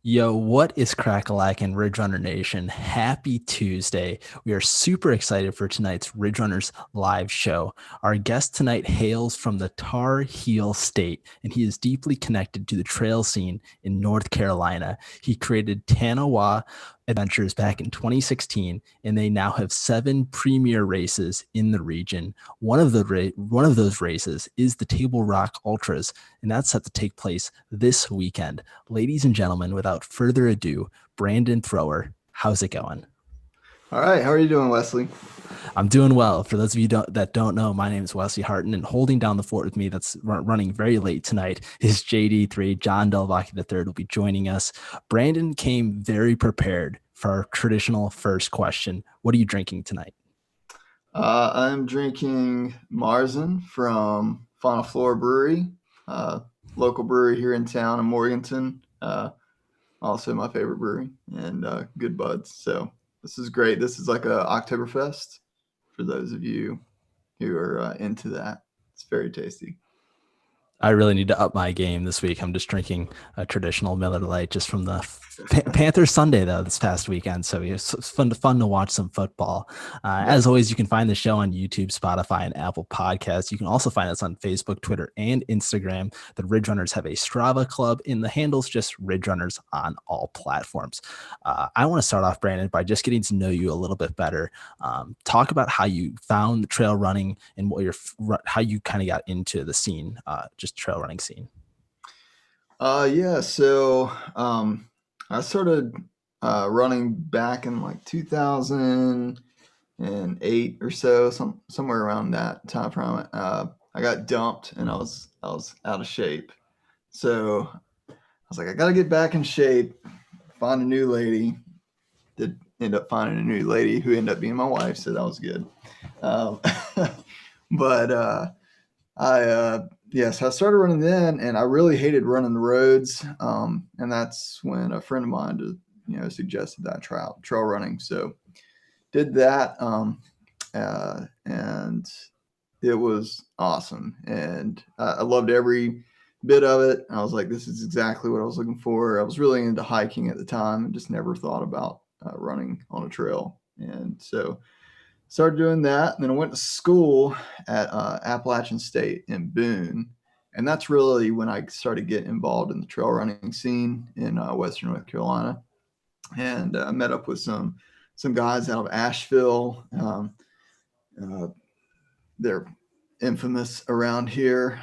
Yo, what is crack-a-lackin' Ridge Runner Nation? Happy Tuesday. We are super excited for tonight's Ridge Runners live show. Our guest tonight hails from the Tar Heel State, and he is deeply connected to the trail scene in North Carolina. He created Tanawha Adventures back in 2016, and they now have 7 premier races in the region. One of those races is the Table Rock Ultras, and that's set to take place this weekend. Ladies and gentlemen, without further ado, Brandon Thrower, how's it going? All right, how are you doing, Wesley? I'm doing well. For those of you that don't know, my name is Wesley Harton, and holding down the fort with me that's running very late tonight is JD3. John Delvacchi III will be joining us. Brandon came very prepared for our traditional first question. What are you drinking tonight? I'm drinking Marzen from Fauna Flora Brewery, uh, local brewery here in town in Morganton. Also my favorite brewery and good buds. So this is great. This is like a Oktoberfest for those of you who are into that. It's very tasty. I really need to up my game this week. I'm just drinking a traditional Miller Lite just from the Panthers Sunday though this past weekend. So it's fun to watch some football. As Yep. always, you can find the show on YouTube, Spotify, and Apple Podcasts. You can also find us on Facebook, Twitter, and Instagram. The Ridge Runners have a Strava club, and the handle's just Ridge Runners on all platforms. I want to start off, Brandon, by just getting to know you a little bit better. Talk about how you found the trail running and how you kind of got into the scene, just trail running scene. Yeah. So I started running back in like 2008 or so, somewhere around that time frame. I got dumped and I was out of shape. So I was like, I got to get back in shape, find a new lady. Did end up finding a new lady who ended up being my wife, so that was good. Um, but yes, I started running then, and I really hated running the roads. And that's when a friend of mine, suggested that trail running. So did that, and it was awesome, and I loved every bit of it. I was like, this is exactly what I was looking for. I was really into hiking at the time, and just never thought about running on a trail, and so started doing that. And then I went to school at Appalachian State in Boone. And that's really when I started getting involved in the trail running scene in Western North Carolina. And I met up with some guys out of Asheville. Uh, they're infamous around here.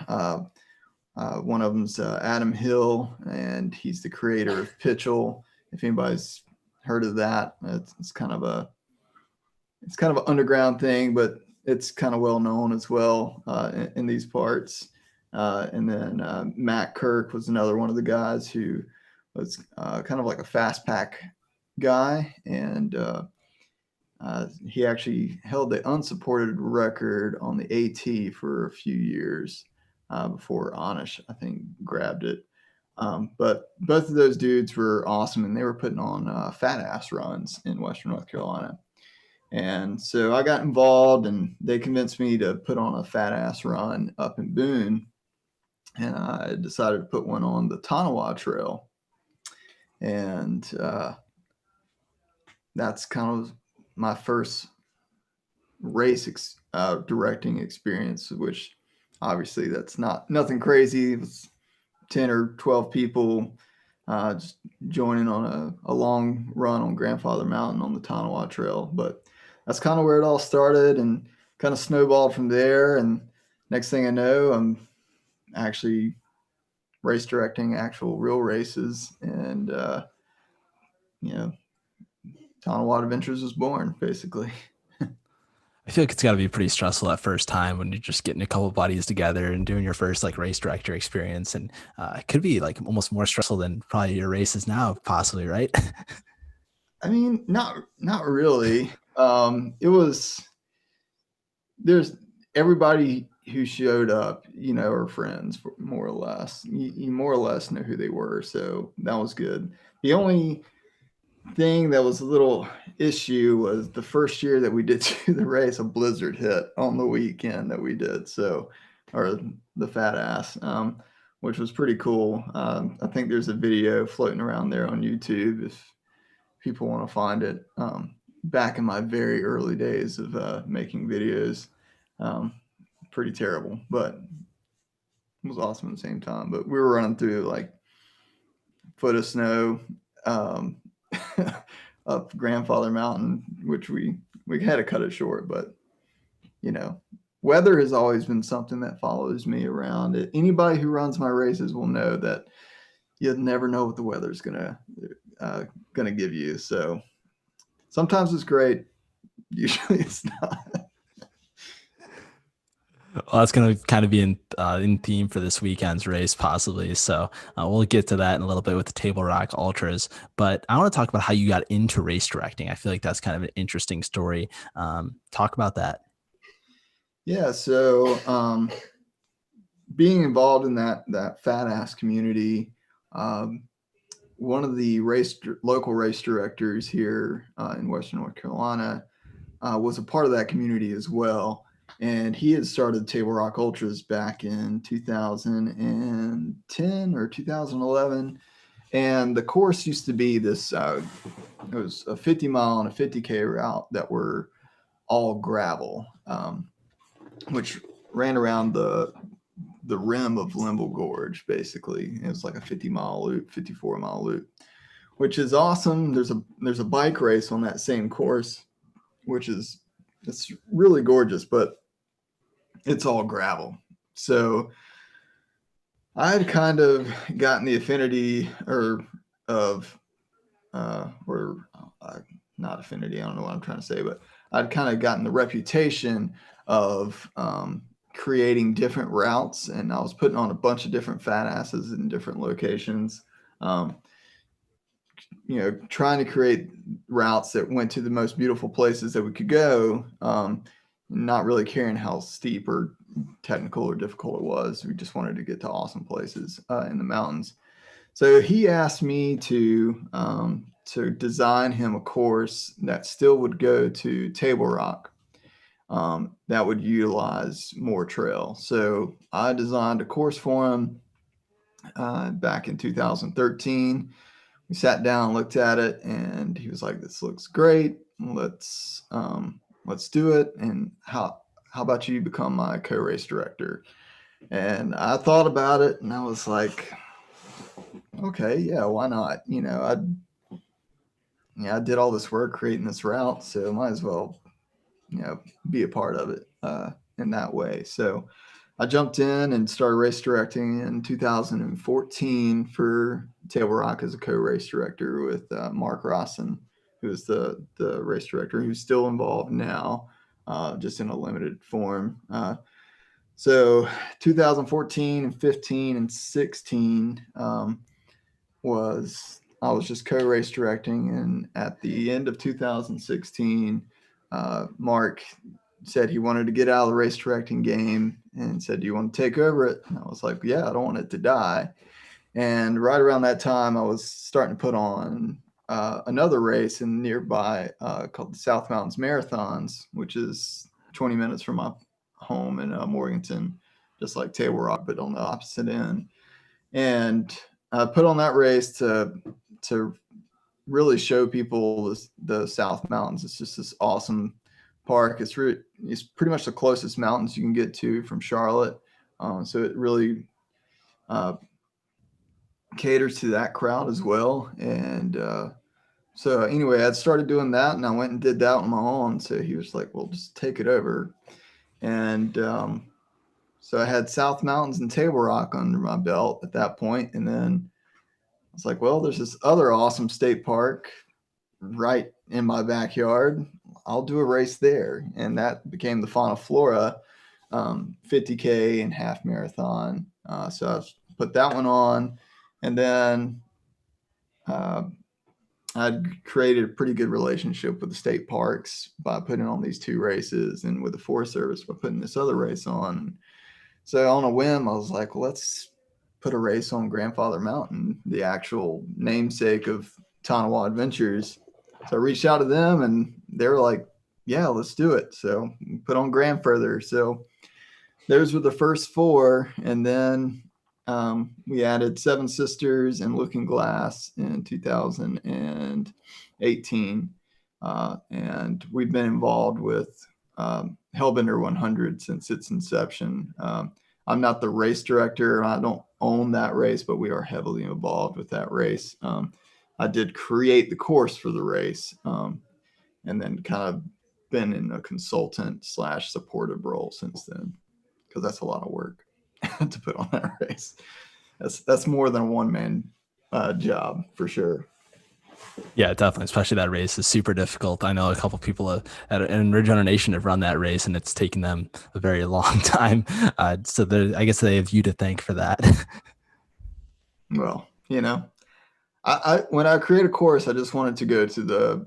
One of them's Adam Hill, and he's the creator of Pitchell. If anybody's heard of that, it's kind of an underground thing, but it's kind of well known as well in these parts. And then Matt Kirk was another one of the guys who was kind of like a fast pack guy, and he actually held the unsupported record on the AT for a few years before Anish, I think, grabbed it. But both of those dudes were awesome, and they were putting on fat ass runs in Western North Carolina. And so I got involved, and they convinced me to put on a fat ass run up in Boone. And I decided to put one on the Tanawha Trail. And that's kind of my first directing experience, which obviously that's nothing crazy. It was 10 or 12 people just joining on a long run on Grandfather Mountain on the Tanawha Trail. But that's kind of where it all started and kind of snowballed from there. And next thing I know, I'm actually race directing actual real races. And, you know, Tanawha Adventures was born, basically. I feel like it's got to be pretty stressful that first time when you're just getting a couple of buddies together and doing your first like race director experience, and it could be like almost more stressful than probably your races now, possibly, right? I mean, not really. It was there's everybody who showed up, are friends more or less. You more or less know who they were, so that was good. The only thing that was a little issue was the first year that we did do the race, a blizzard hit on the weekend that we did. So, or the fat ass. which was pretty cool. I think there's a video floating around there on YouTube if people want to find it. Back in my very early days of making videos, um, pretty terrible, but it was awesome at the same time. But we were running through like foot of snow um, up Grandfather Mountain, which we had to cut it short. But you know, weather has always been something that follows me around. Anybody who runs my races will know that you never know what the weather's gonna give you. So sometimes it's great. Usually it's not. Well, that's going to kind of be in theme for this weekend's race, possibly. So we'll get to that in a little bit with the Table Rock Ultras. But I want to talk about how you got into race directing. I feel like that's kind of an interesting story. Talk about that. Yeah. So being involved in that fat ass community, one of the local race directors here in Western North Carolina was a part of that community as well. And he had started Table Rock Ultras back in 2010 or 2011. And the course used to be this, it was a 50 mile and a 50K route that were all gravel, which ran around the rim of Limble Gorge, basically. It was like a 50-mile loop, 54-mile loop, which is awesome. There's a bike race on that same course, which is, it's really gorgeous, but it's all gravel. So I had kind of gotten the affinity not affinity, I don't know what I'm trying to say, but I'd kind of gotten the reputation of creating different routes, and I was putting on a bunch of different fat asses in different locations. Trying to create routes that went to the most beautiful places that we could go, not really caring how steep or technical or difficult it was. We just wanted to get to awesome places in the mountains. So he asked me to design him a course that still would go to Table Rock, that would utilize more trail. So I designed a course for him back in 2013. We sat down, looked at it, and he was like, "This looks great. Let's do it. And how about you become my co-race director?" And I thought about it, and I was like, "Okay, yeah, why not? I did all this work creating this route, so might as well, be a part of it in that way." So I jumped in and started race directing in 2014 for Table Rock as a co-race director with Mark Rosson, who is the race director who's still involved now, just in a limited form. So 2014 and 15 and 16 I was just co-race directing, and at the end of 2016, Mark said he wanted to get out of the race directing game and said, "Do you want to take over it?" And I was like, "Yeah, I don't want it to die." And right around that time, I was starting to put on another race in nearby called the South Mountains Marathons, which is 20 minutes from my home in Morganton, just like Table Rock, but on the opposite end. And I put on that race to really show people the South Mountains. It's just this awesome park. It's pretty much the closest mountains you can get to from Charlotte. So it really caters to that crowd as well. And so anyway, I'd started doing that, and I went and did that on my own. So he was like, "Well, just take it over." And so I had South Mountains and Table Rock under my belt at that point. And then I was like, "Well, there's this other awesome state park right in my backyard. I'll do a race there." And that became the Fauna Flora 50K and half marathon. So I put that one on. And then I'd created a pretty good relationship with the state parks by putting on these two races, and with the Forest Service by putting this other race on. So on a whim, I was like, well, let's put a race on Grandfather Mountain, the actual namesake of Tanawha Adventures. So I reached out to them, and they were like, "Yeah, let's do it." So put on Grandfather. So those were the first four. And then We added Seven Sisters and Looking Glass in 2018. And we've been involved with Hellbender 100 since its inception. I'm not the race director. I don't own that race, but we are heavily involved with that race. I did create the course for the race, and then kind of been in a consultant / supportive role since then, because that's a lot of work to put on that race. That's more than a one-man job for sure. Yeah, definitely. Especially that race is super difficult. I know a couple people in Ridge Runner Nation have run that race, and it's taken them a very long time. So I guess they have you to thank for that. Well, I when I create a course, I just wanted to go to the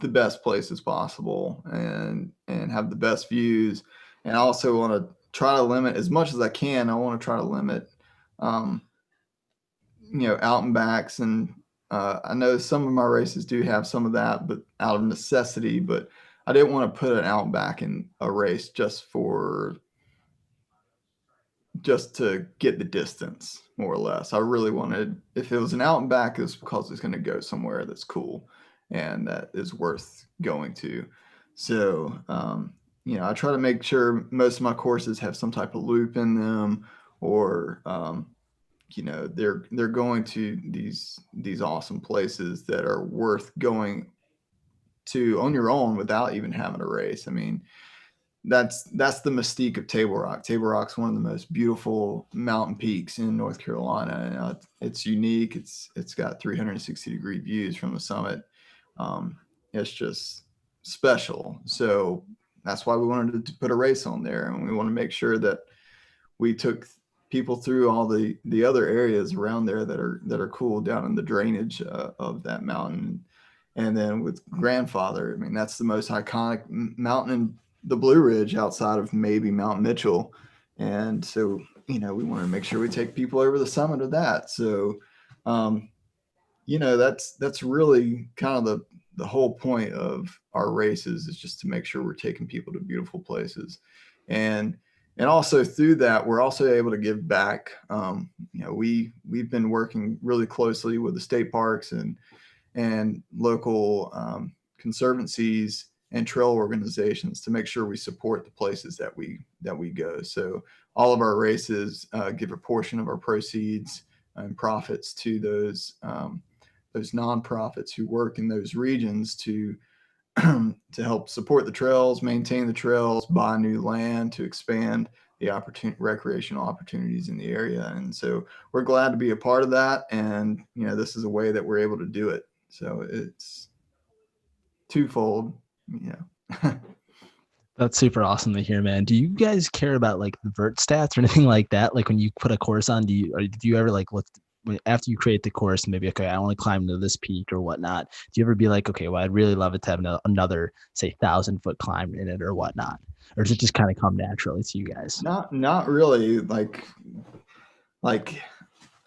best places possible and have the best views, and I also want to try to limit as much as I can. I want to try to limit, um, out and backs, and I know some of my races do have some of that, but out of necessity. But I didn't want to put an out and back in a race just to get the distance, more or less. I really wanted, if it was an out and back, it was because it's going to go somewhere that's cool and that is worth going to. So, I try to make sure most of my courses have some type of loop in them, or they're going to these awesome places that are worth going to on your own without even having a race. I mean, that's the mystique of Table Rock. Table Rock's one of the most beautiful mountain peaks in North Carolina. It's unique. It's got 360-degree views from the summit. It's just special. So that's why we wanted to put a race on there, and we want to make sure that we took people through all the other areas around there that are cool down in the drainage of that mountain. And then with Grandfather, I mean, that's the most iconic mountain in the Blue Ridge outside of maybe Mount Mitchell. And so, we want to make sure we take people over the summit of that. So, that's really kind of the whole point of our races, is just to make sure we're taking people to beautiful places. And also through that, we're also able to give back. We've been working really closely with the state parks and local conservancies and trail organizations to make sure we support the places that we go. So all of our races give a portion of our proceeds and profits to those nonprofits who work in those regions to help support the trails, maintain the trails, buy new land to expand the recreational opportunities in the area. And so we're glad to be a part of that. And this is a way that we're able to do it. So it's twofold. That's super awesome to hear, man. Do you guys care about like the vert stats or anything like that? Like when you put a course on, do you ever like look after you create the course, maybe, okay, I want to climb to this peak or whatnot? Do you ever be like, okay, well, I'd really love it to have another, say, 1,000-foot climb in it or whatnot? Or does it just kind of come naturally to you guys? Not really. Like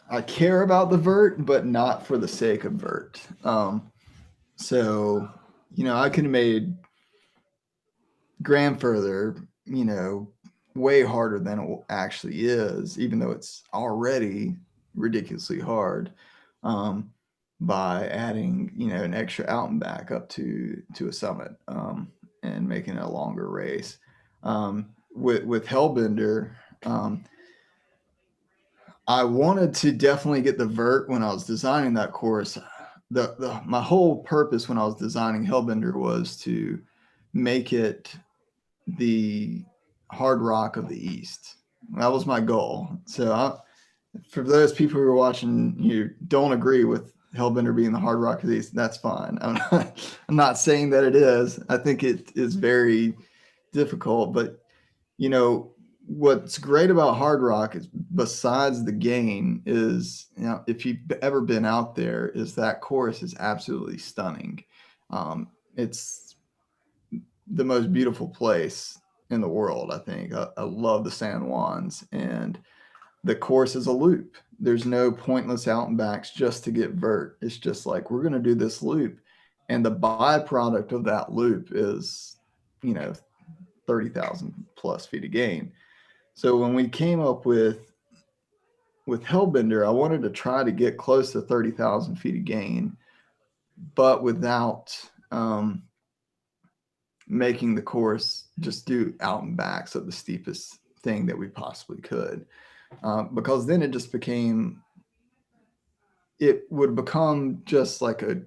I care about the vert, but not for the sake of vert. So I could have made Grandfather, way harder than it actually is, even though it's already ridiculously hard, by adding, an extra out and back up to a summit, and making it a longer race. With Hellbender, I wanted to definitely get the vert when I was designing that course. My whole purpose when I was designing Hellbender was to make it the hard rock of the East. That was my goal. So for those people who are watching, you don't agree with Hellbender being the hard rock of the East, that's fine. I'm not saying that it is. I think it is very difficult, but what's great about hard rock is, besides the gain, is, if you've ever been out there, is that course is absolutely stunning. It's the most beautiful place in the world, I think. I love the San Juans, and the course is a loop. There's no pointless out and backs just to get vert. It's just like, we're going to do this loop, and the byproduct of that loop is 30,000 plus feet of gain. So when we came up with with Hellbender, I wanted to try to get close to 30,000 feet of gain, but without making the course just do out and backs of the steepest thing that we possibly could. Because then it would become just like a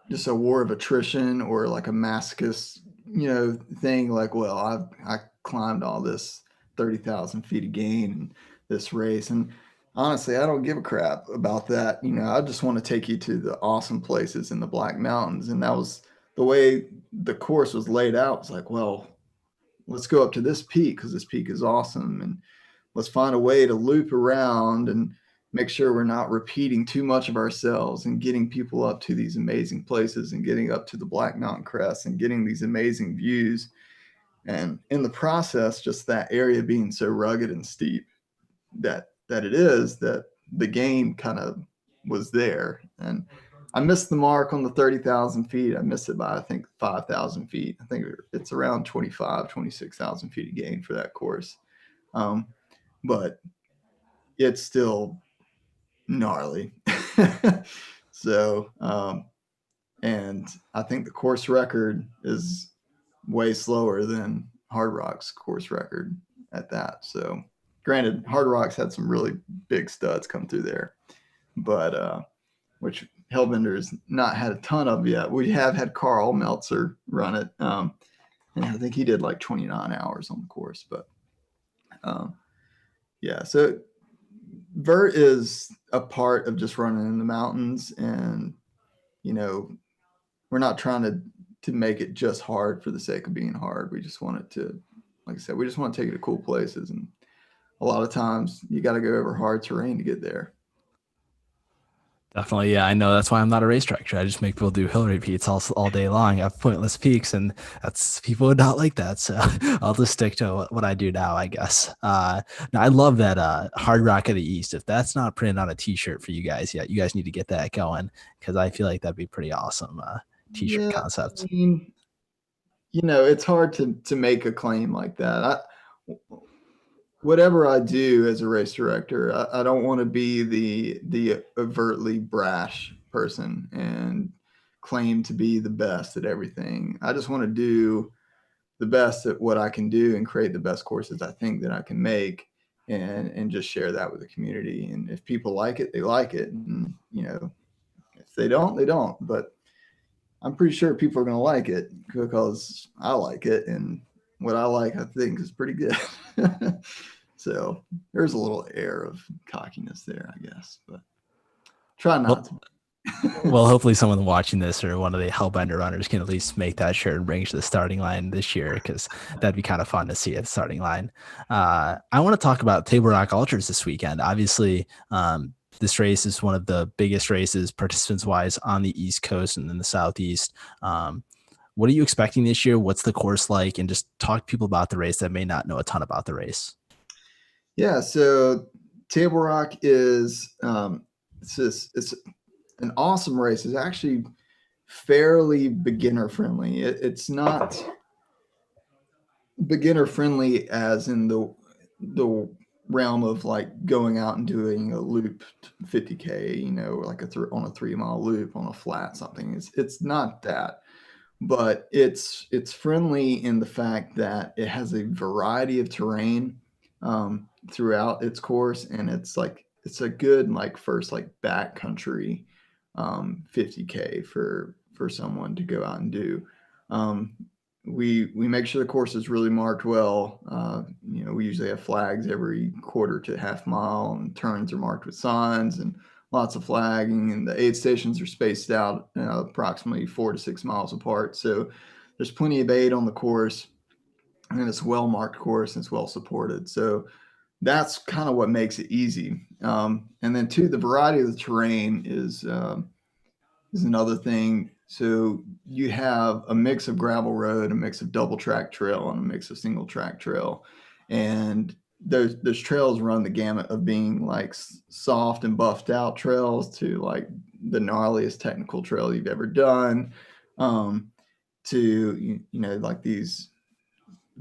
just a war of attrition, or like a masochist, thing. Like, well, I climbed all this 30,000 feet of gain in this race, and honestly, I don't give a crap about that. I just want to take you to the awesome places in the Black Mountains, and that was the way the course was laid out. It's like, well, let's go up to this peak because this peak is awesome, and let's find a way to loop around and make sure we're not repeating too much of ourselves, and getting people up to these amazing places, and getting up to the Black Mountain Crest, and getting these amazing views. And in the process, just that area being so rugged and steep that it is, that the gain kind of was there. And I missed the mark on the 30,000 feet. I missed it by, I think, 5,000 feet. I think it's around 26,000 feet of gain for that course. But it's still gnarly. So, and I think the course record is way slower than Hard Rock's course record at that. So, granted, Hard Rock's had some really big studs come through there, but which Hellbender's not had a ton of yet. We have had Carl Meltzer run it, and I think he did like 29 hours on the course. But yeah, so vert is a part of just running in the mountains, and we're not trying to make it just hard for the sake of being hard. We just want it to, like I said, we just want to take it to cool places, and a lot of times you got to go over hard terrain to get there. Definitely, yeah. I know that's why I'm not a race director. I just make people do hill repeats all day long. I have pointless peaks, and that's people would not like that. So I'll just stick to what I do now, I guess. Now I love that Hard Rock of the East. If that's not printed on a T-shirt for you guys yet, you guys need to get that going, because I feel like that'd be pretty awesome T-shirt Yeah, concept. I mean, it's hard to make a claim like that. Whatever I do as a race director, I don't want to be the overtly brash person and claim to be the best at everything. I just want to do the best at what I can do and create the best courses I think that I can make, and just share that with the community. And if people like it, they like it. And if they don't, they don't. But I'm pretty sure people are going to like it because I like it, and what I like, I think, is pretty good. So there's a little air of cockiness there, I guess, but try not Well, to. well, hopefully someone watching this or one of the Hellbender runners can at least make that shirt and bring it to the starting line this year, because that'd be kind of fun to see at the starting line. I want to talk about Table Rock Ultras this weekend. Obviously, this race is one of the biggest races participants wise on the East Coast and in the Southeast. What are you expecting this year? What's the course like? And just talk to people about the race that may not know a ton about the race. Yeah, so Table Rock is it's an awesome race. It's actually fairly beginner friendly. It's not beginner friendly as in the realm of like going out and doing a loop 50K, like on a 3 mile loop on a flat something. It's not that, but it's friendly in the fact that it has a variety of terrain throughout its course, and it's a good like first like backcountry 50K for someone to go out and do. Um, we make sure the course is really marked well. We usually have flags every quarter to half mile, and turns are marked with signs, and lots of flagging, and the aid stations are spaced out approximately 4 to 6 miles apart. So there's plenty of aid on the course, and it's a well marked course, and it's well supported. So that's kind of what makes it easy. And then two, the variety of the terrain is another thing. So you have a mix of gravel road, a mix of double track trail, and a mix of single track trail. And those trails run the gamut of being like soft and buffed out trails to like the gnarliest technical trail you've ever done, to like these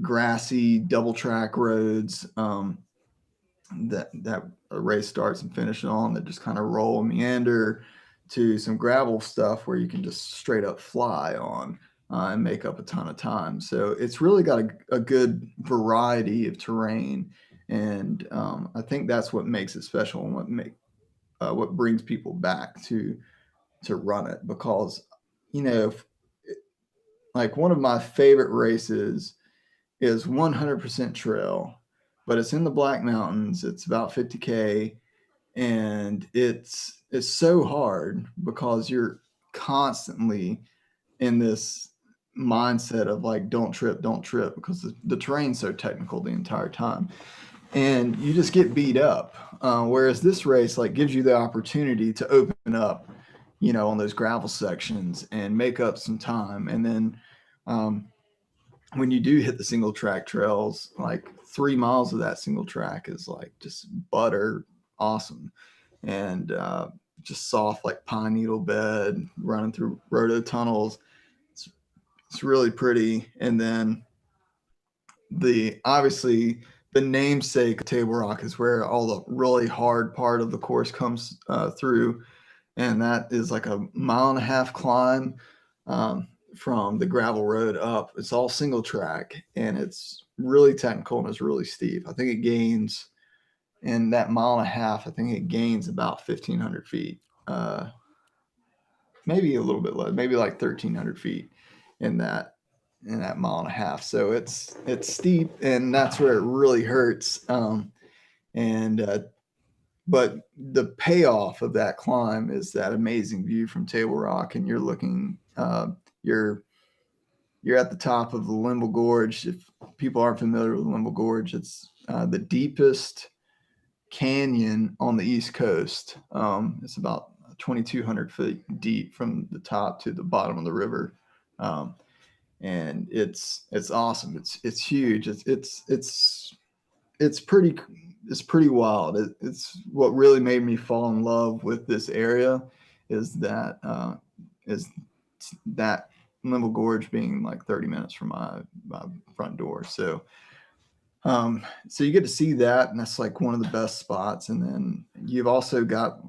grassy double track roads that a race starts and finishes on, that just kind of roll and meander, to some gravel stuff where you can just straight up fly on and make up a ton of time. So it's really got a good variety of terrain, and I think that's what makes it special, and what brings people back to run it. Because you know, like one of my favorite races is 100% trail, but it's in the Black Mountains. It's about 50K, and it's so hard because you're constantly in this mindset of like, don't trip, because the terrain's so technical the entire time, and you just get beat up. Whereas this race like gives you the opportunity to open up, on those gravel sections and make up some time, and then um, when you do hit the single track trails, like 3 miles of that single track is like just butter awesome, and just soft like pine needle bed running through roto tunnels. It's, it's really pretty. And then the obviously the namesake of Table Rock is where all the really hard part of the course comes through, and that is like a mile and a half climb um, from the gravel road up. It's all single track, and it's really technical and it's really steep. I think it gains in that mile and a half. I think it gains about 1,500 feet, maybe a little bit less, maybe like 1,300 feet in that mile and a half. So it's steep, and that's where it really hurts. And But the payoff of that climb is that amazing view from Table Rock, and you're looking, you're you're at the top of the Limble Gorge. If people aren't familiar with Limble Gorge, it's the deepest canyon on the East Coast. It's about 2,200 feet deep from the top to the bottom of the river, um, and it's awesome. It's huge. It's pretty it's pretty wild. It's what really made me fall in love with this area is is that Limble Gorge being like 30 minutes from my front door. So you get to see that, and that's like one of the best spots. And then you've also got,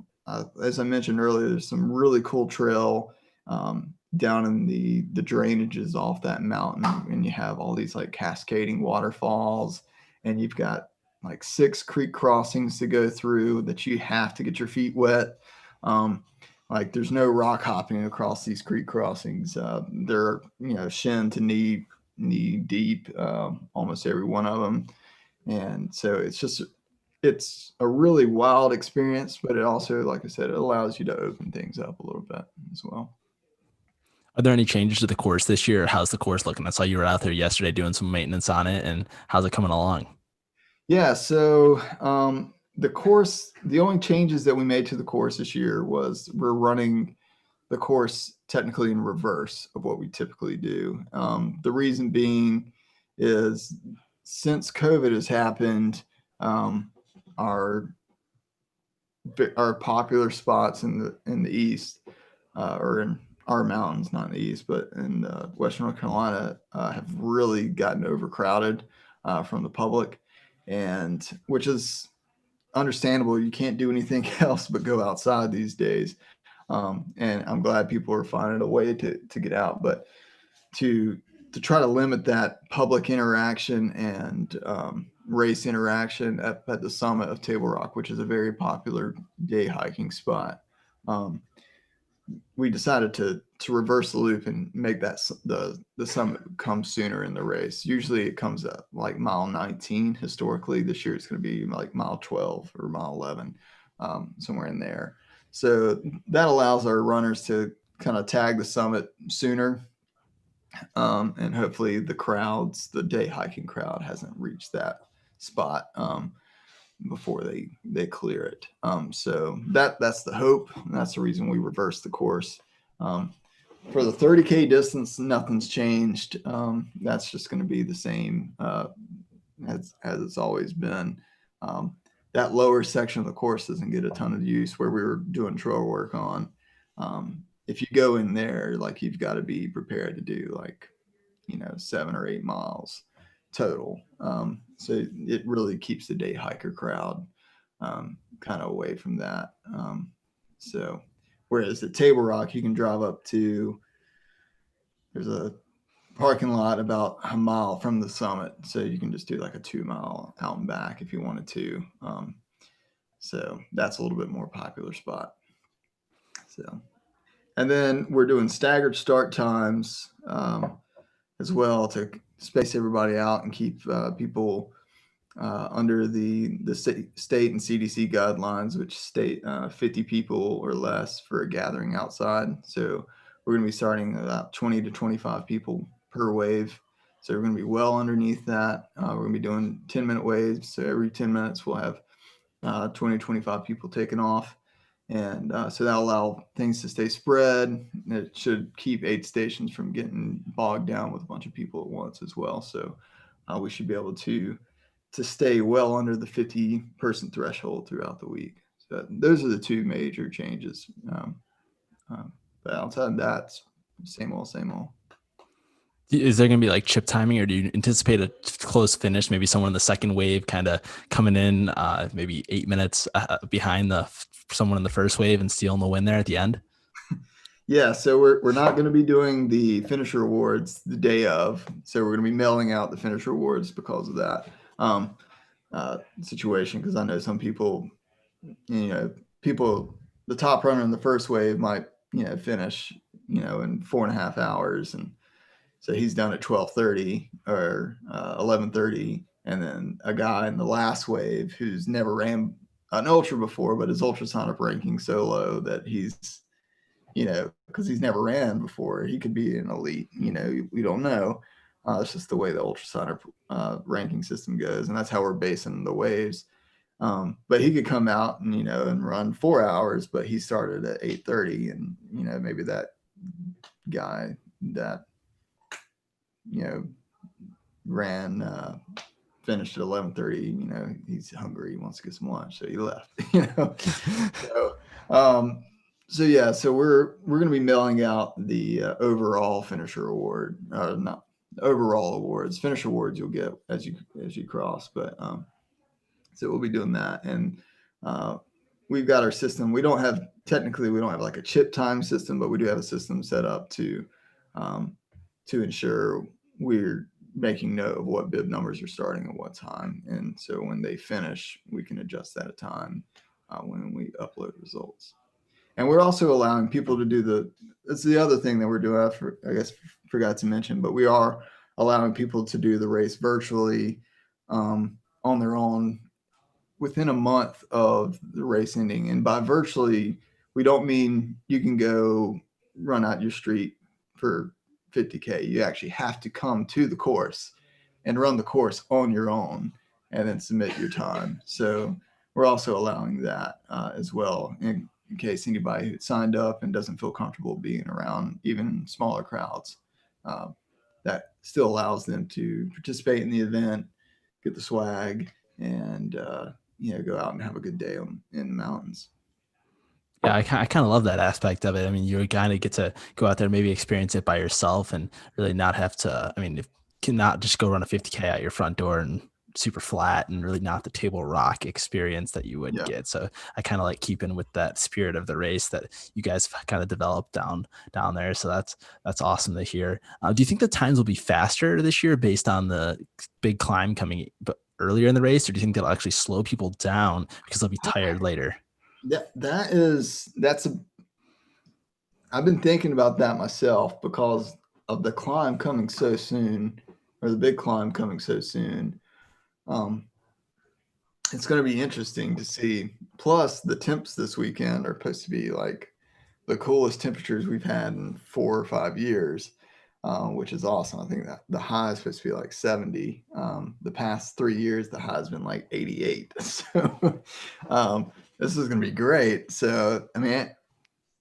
as I mentioned earlier, there's some really cool trail down in the drainages off that mountain, and you have all these like cascading waterfalls, and you've got like 6 creek crossings to go through that you have to get your feet wet. Um, like there's no rock hopping across these creek crossings. They're shin to knee deep, almost every one of them. And so it's a really wild experience, but it also, like I said, it allows you to open things up a little bit as well. Are there any changes to the course this year? How's the course looking? I saw you were out there yesterday doing some maintenance on it, and how's it coming along? Yeah, so the only changes that we made to the course this year was we're running the course technically in reverse of what we typically do. The reason being is since COVID has happened, our our popular spots in the east, or in our mountains, not in the east, but in Western North Carolina, have really gotten overcrowded from the public, and which is understandable. You can't do anything else but go outside these days, and I'm glad people are finding a way to get out, but to try to limit that public interaction and race interaction at the summit of Table Rock, which is a very popular day hiking spot. Um, we decided to reverse the loop and make that the summit come sooner in the race. Usually it comes at like mile 19 historically. This year it's going to be like mile 12 or mile 11, somewhere in there. So that allows our runners to kind of tag the summit sooner, and hopefully the day hiking crowd hasn't reached that spot before they clear it. So that's the hope. And that's the reason we reversed the course. For the 30K distance, nothing's changed. That's just going to be the same as it's always been. That lower section of the course doesn't get a ton of use where we were doing trail work on. If you go in there, like you've got to be prepared to do like 7 or 8 miles, total. So it really keeps the day hiker crowd kind of away from that. So whereas at Table Rock, you can drive up to, there's a parking lot about a mile from the summit, so you can just do like a 2 mile out and back if you wanted to. So that's a little bit more popular spot. So, and then we're doing staggered start times as well to space everybody out and keep people under the state and CDC guidelines, which state 50 people or less for a gathering outside. So we're going to be starting about 20 to 25 people per wave. So we're going to be well underneath that. We're going to be doing 10-minute waves. So every 10 minutes we'll have 20 to 25 people taking off. And so that'll allow things to stay spread. It should keep aid stations from getting bogged down with a bunch of people at once as well. So we should be able to stay well under the 50-person threshold throughout the week. So those are the two major changes. But outside of that, same old, same old. Is there going to be like chip timing, or do you anticipate a close finish? Maybe someone in the second wave kind of coming in maybe 8 minutes behind someone in the first wave and stealing the win there at the end? Yeah, so we're not going to be doing the finisher awards the day of. So we're going to be mailing out the finisher awards because of that situation. Because I know some people, the top runner in the first wave might, finish, in 4.5 hours, and so he's done at 12:30 or 11:30, and then a guy in the last wave who's never ran an ultra before, but his ultrasonic ranking so low that he's, because he's never ran before, he could be an elite. We don't know. It's just the way the ultrasonic ranking system goes, and that's how we're basing the waves. But he could come out and and run 4 hours, but he started at 8:30, and maybe that guy that ran finished at 11:30. He's hungry, he wants to get some lunch, so he left. So yeah, so we're going to be mailing out the overall finisher award, not overall awards. Finisher awards you'll get as you cross, but so we'll be doing that, and we've got our system. We don't have like a chip time system, but we do have a system set up to ensure we're making note of what bib numbers are starting at what time, and so when they finish, we can adjust that at time when we upload results. And we're also allowing people to do that's the other thing that we're doing. I guess forgot to mention, but we are allowing people to do the race virtually on their own within a month of the race ending. And by virtually, we don't mean you can go run out your street for 50K. You actually have to come to the course and run the course on your own and then submit your time. So we're also allowing that as well in case anybody who signed up and doesn't feel comfortable being around even smaller crowds. That still allows them to participate in the event, get the swag, and go out and have a good day in the mountains. Yeah, I kind of love that aspect of it. I mean, you kind of get to go out there, maybe experience it by yourself, and really not have to. I mean, if cannot just go run a 50K out your front door and super flat, and really not the Table Rock experience that you would get. So I kind of like keeping with that spirit of the race that you guys kind of developed down there. So that's awesome to hear. Do you think the times will be faster this year based on the big climb coming earlier in the race, or do you think they'll actually slow people down because they'll be tired later? I've been thinking about that myself because of the climb coming so soon, or the big climb coming so soon. It's going to be interesting to see. Plus, the temps this weekend are supposed to be like the coolest temperatures we've had in 4 or 5 years, which is awesome. I think that the high is supposed to be like 70. The past 3 years, the high has been like 88. So this is going to be great. So, I mean,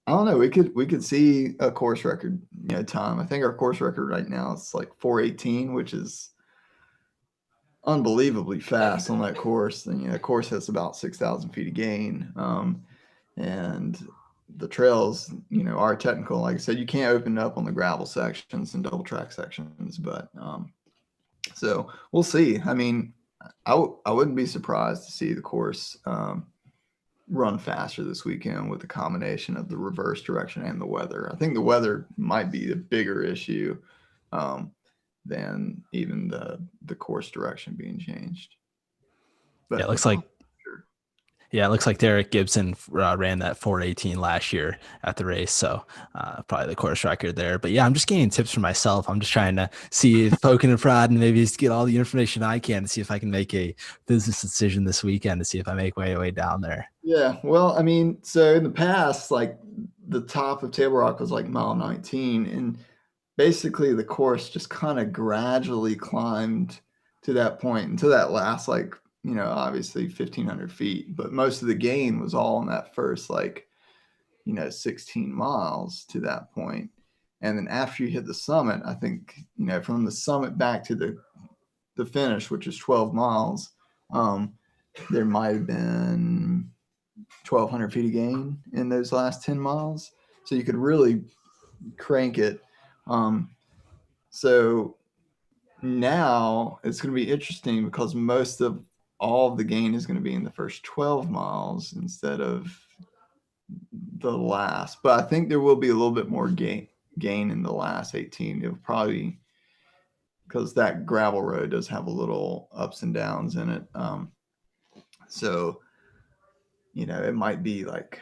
I don't know. We could see a course record, time. I think our course record right now is like 4:18, which is unbelievably fast on that course. And the course has about 6,000 feet of gain, and the trails, are technical. Like I said, you can't open up on the gravel sections and double track sections, but So we'll see. I mean, I wouldn't be surprised to see the course run faster this weekend with the combination of the reverse direction and the weather. I think the weather might be the bigger issue than even the course direction being changed. Yeah, But it the looks like sure. Yeah, it looks like Derek Gibson ran that 4:18 last year at the race, so probably the course record there. But yeah, I'm just gaining tips for myself. I'm just trying to see, poking and prod, and maybe just get all the information I can to see if I can make a business decision this weekend to see if I make my way down there. Yeah, well, I mean, so in the past, like the top of Table Rock was like mile 19, and basically the course just kind of gradually climbed to that point until that last, like, obviously 1,500 feet. But most of the gain was all in that first, like, 16 miles to that point. And then after you hit the summit, I think, from the summit back to the finish, which is 12 miles, there might have been 1,200 feet of gain in those last 10 miles. So you could really crank it. So now it's going to be interesting because most of all of the gain is going to be in the first 12 miles instead of the last. But I think there will be a little bit more gain in the last 18. It'll probably, because that gravel road does have a little ups and downs in it. So, it might be like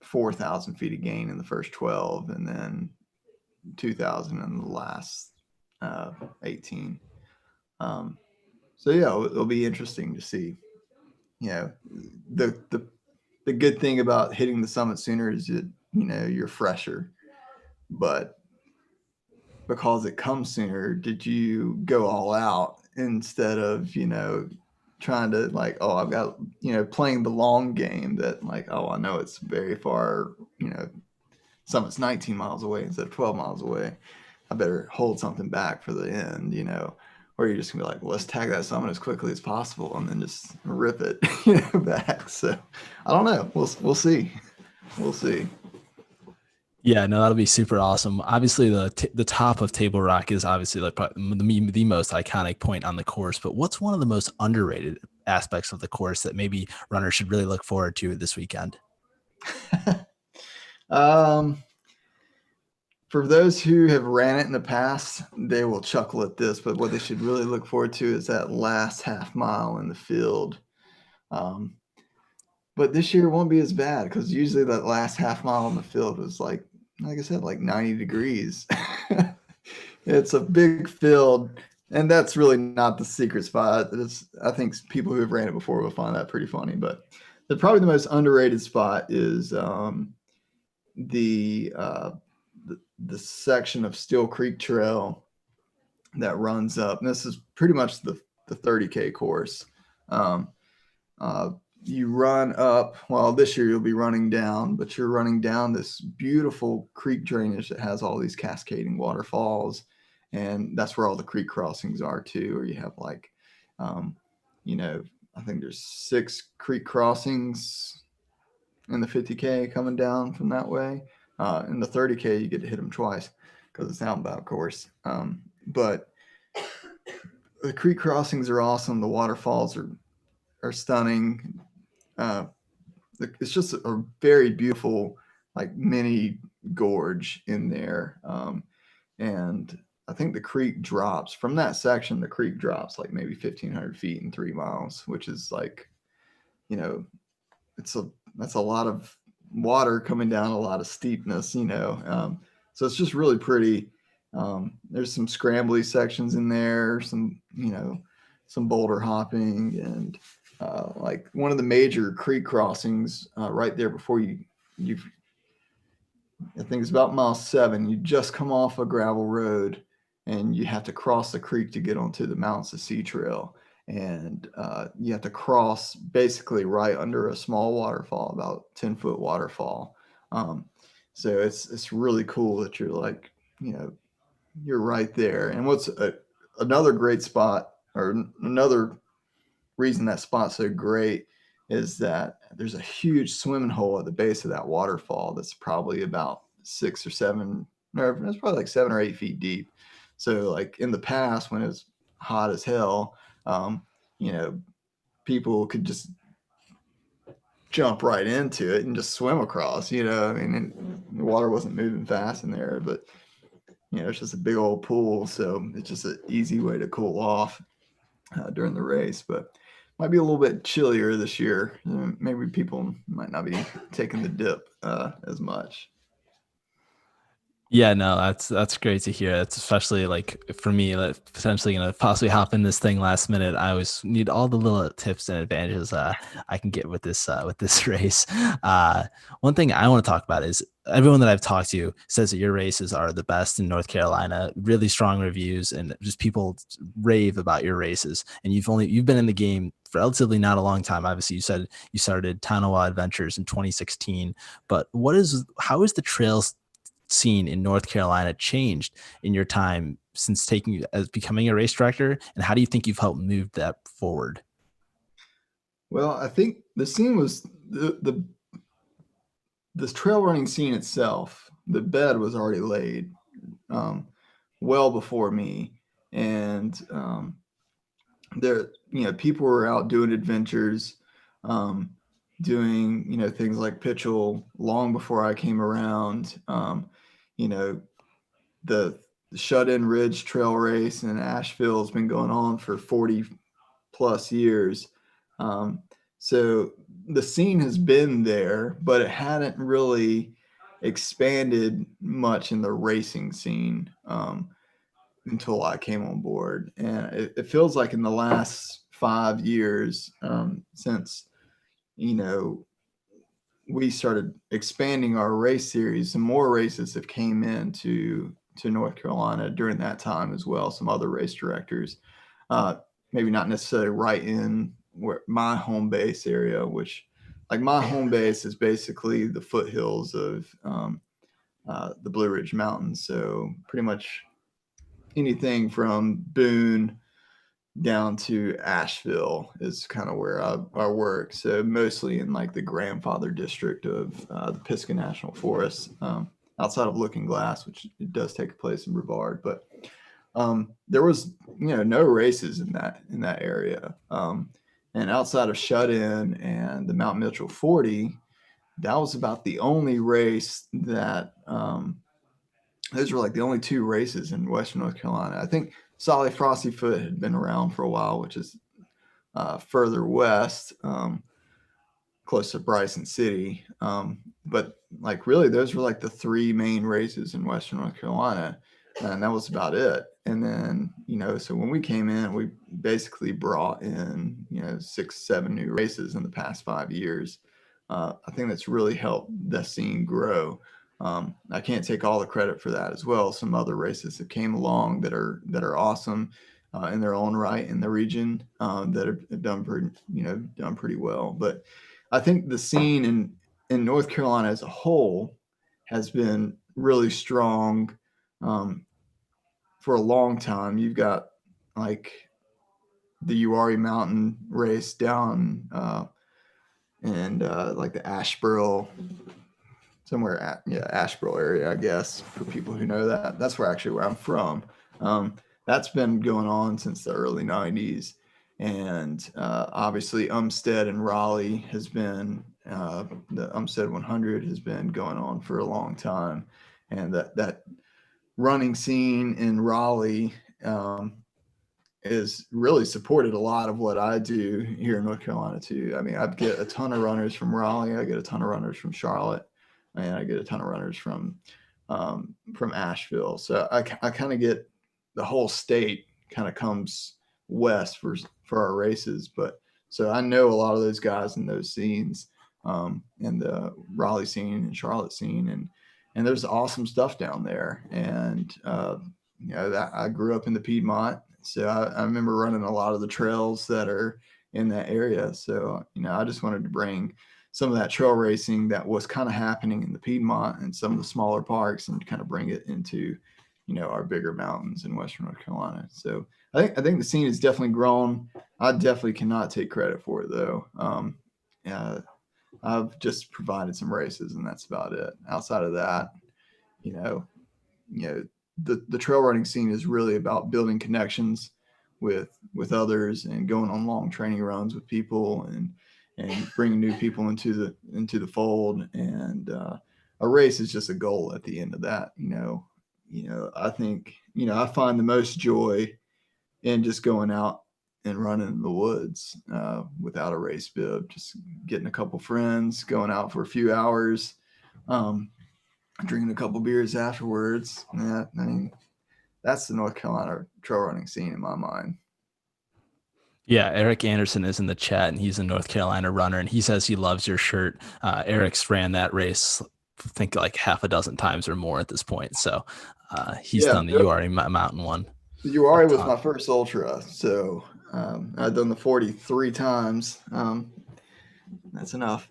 4,000 feet of gain in the first 12 and then 2,000 in the last 18. So yeah, it'll be interesting to see. The the good thing about hitting the summit sooner is that you're fresher, but because it comes sooner, did you go all out instead of trying to, like, oh, I've got playing the long game that, like, oh, I know it's very far, summit's 19 miles away instead of 12 miles away. I better hold something back for the end, or you're just gonna be like, well, let's tag that summit as quickly as possible and then just rip it back. So I don't know. We'll see. We'll see. Yeah, no, that'll be super awesome. Obviously, the top of Table Rock is obviously like the most iconic point on the course. But what's one of the most underrated aspects of the course that maybe runners should really look forward to this weekend? um, for those who have ran it in the past, they will chuckle at this, but what they should really look forward to is that last half mile in the field. Um, but this year won't be as bad because usually that last half mile in the field was like I said, like 90 degrees. It's a big field, and that's really not the secret spot. I think people who have ran it before will find that pretty funny. But probably the most underrated spot is the, uh, the section of Steel Creek Trail that runs up. And this is pretty much the 30K course. Um, uh, you run up, well, this year you'll be running down, but you're running down this beautiful creek drainage that has all these cascading waterfalls. And that's where all the creek crossings are too, or you have like, um, I think there's 6 creek crossings in the 50K coming down from that way. In the 30K, you get to hit them twice because it's outbound course. But the creek crossings are awesome. The waterfalls are stunning. It's just a very beautiful, like, mini gorge in there. And I think the creek drops from that section. The creek drops like maybe 1,500 feet in 3 miles, which is like, you know, that's a lot of water coming down, a lot of steepness. So it's just really pretty. There's some scrambly sections in there, some boulder hopping, and like one of the major creek crossings right there before you I think it's about mile 7. You just come off a gravel road and you have to cross the creek to get onto the Mountains to Sea Trail. And you have to cross basically right under a small waterfall, about 10-foot waterfall. So it's really cool that you're like, you're right there. And another great spot, or another reason that spot's so great, is that there's a huge swimming hole at the base of that waterfall that's probably about 6 or 7, or it's probably like 7 or 8 feet deep. So like in the past, when it was hot as hell, you know, people could just jump right into it and just swim across, you know. I mean, the water wasn't moving fast in there, but you know, it's just a big old pool, so it's just an easy way to cool off during the race. But might be a little bit chillier this year. Maybe people might not be taking the dip as much. Yeah, no, that's great to hear. It's especially like for me, like potentially gonna possibly hop in this thing last minute. I always need all the little tips and advantages I can get with this race. Uh, One thing I want to talk about is everyone that I've talked to says that your races are the best in North Carolina. Really strong reviews, and just people rave about your races. And you've been in the game for relatively not a long time. Obviously, you said you started Tanawha Adventures in 2016, but how is the trails scene in North Carolina changed in your time since taking as becoming a race director, and how do you think you've helped move that forward? Well, I think the scene was the trail running scene itself. The bed was already laid um, well before me, and there, you know, people were out doing adventures, um, doing, you know, things like Pitchell long before I came around. You know, the Shut In Ridge Trail Race in Asheville has been going on for 40 plus years. Um, so the scene has been there, but it hadn't really expanded much in the racing scene until I came on board. And it feels like in the last 5 years, since, you know, we started expanding our race series, some more races have came into to North Carolina during that time as well. Some other race directors, uh, maybe not necessarily right in where my home base area, which like my home base is basically the foothills of the Blue Ridge Mountains. So pretty much anything from Boone down to Asheville is kind of where I work. So mostly in like the grandfather district of the Pisgah National Forest, outside of Looking Glass, which it does take place in Brevard. But there was, you know, no races in that area. And outside of Shut In and the Mount Mitchell 40, that was about the only race that those were like the only two races in Western North Carolina. I think Solly Frosty Foot had been around for a while, which is further west, close to Bryson City. But like really, those were like the three main races in Western North Carolina, and that was about it. And then, you know, so when we came in, we basically brought in, you know, 6, 7 new races in the past 5 years. I think that's really helped the scene grow. I can't take all the credit for that as well. Some other races that came along that are awesome in their own right in the region that have done done pretty well. But I think the scene in North Carolina as a whole has been really strong um, for a long time. You've got like the Uwharrie Mountain race down and like the Asheboro somewhere at Asheboro area, I guess, for people who know that. That's where I'm from. Um, that's been going on since the early 90s. And obviously, Umstead and Raleigh has been, the Umstead 100 has been going on for a long time. And that running scene in Raleigh is really supported a lot of what I do here in North Carolina too. I mean, I get a ton of runners from Raleigh, I get a ton of runners from Charlotte, and I get a ton of runners from Asheville. So I kind of get the whole state kind of comes west for our races. But so I know a lot of those guys in those scenes, in the Raleigh scene and Charlotte scene, and there's awesome stuff down there. And you know, that I grew up in the Piedmont, so I remember running a lot of the trails that are in that area. So, you know, I just wanted to bring some of that trail racing that was kind of happening in the Piedmont and some of the smaller parks and kind of bring it into, you know, our bigger mountains in Western North Carolina. So I think the scene has definitely grown. I definitely cannot take credit for it though. Uh, I've just provided some races and that's about it. Outside of that, you know, you know, the trail running scene is really about building connections with others and going on long training runs with people and bringing new people into the fold. And a race is just a goal at the end of that. I think I find the most joy in just going out and running in the woods without a race bib, just getting a couple friends, going out for a few hours, um, drinking a couple beers afterwards. Yeah, I mean, that's the North Carolina trail running scene in my mind. Yeah, Eric Anderson is in the chat, and he's a North Carolina runner, and he says he loves your shirt. Eric's ran that race, I think like half a dozen times or more at this point. So he's Yeah, done the URA Mountain one a URA was ton. my first ultra, so I've done the 40 3 times. That's enough.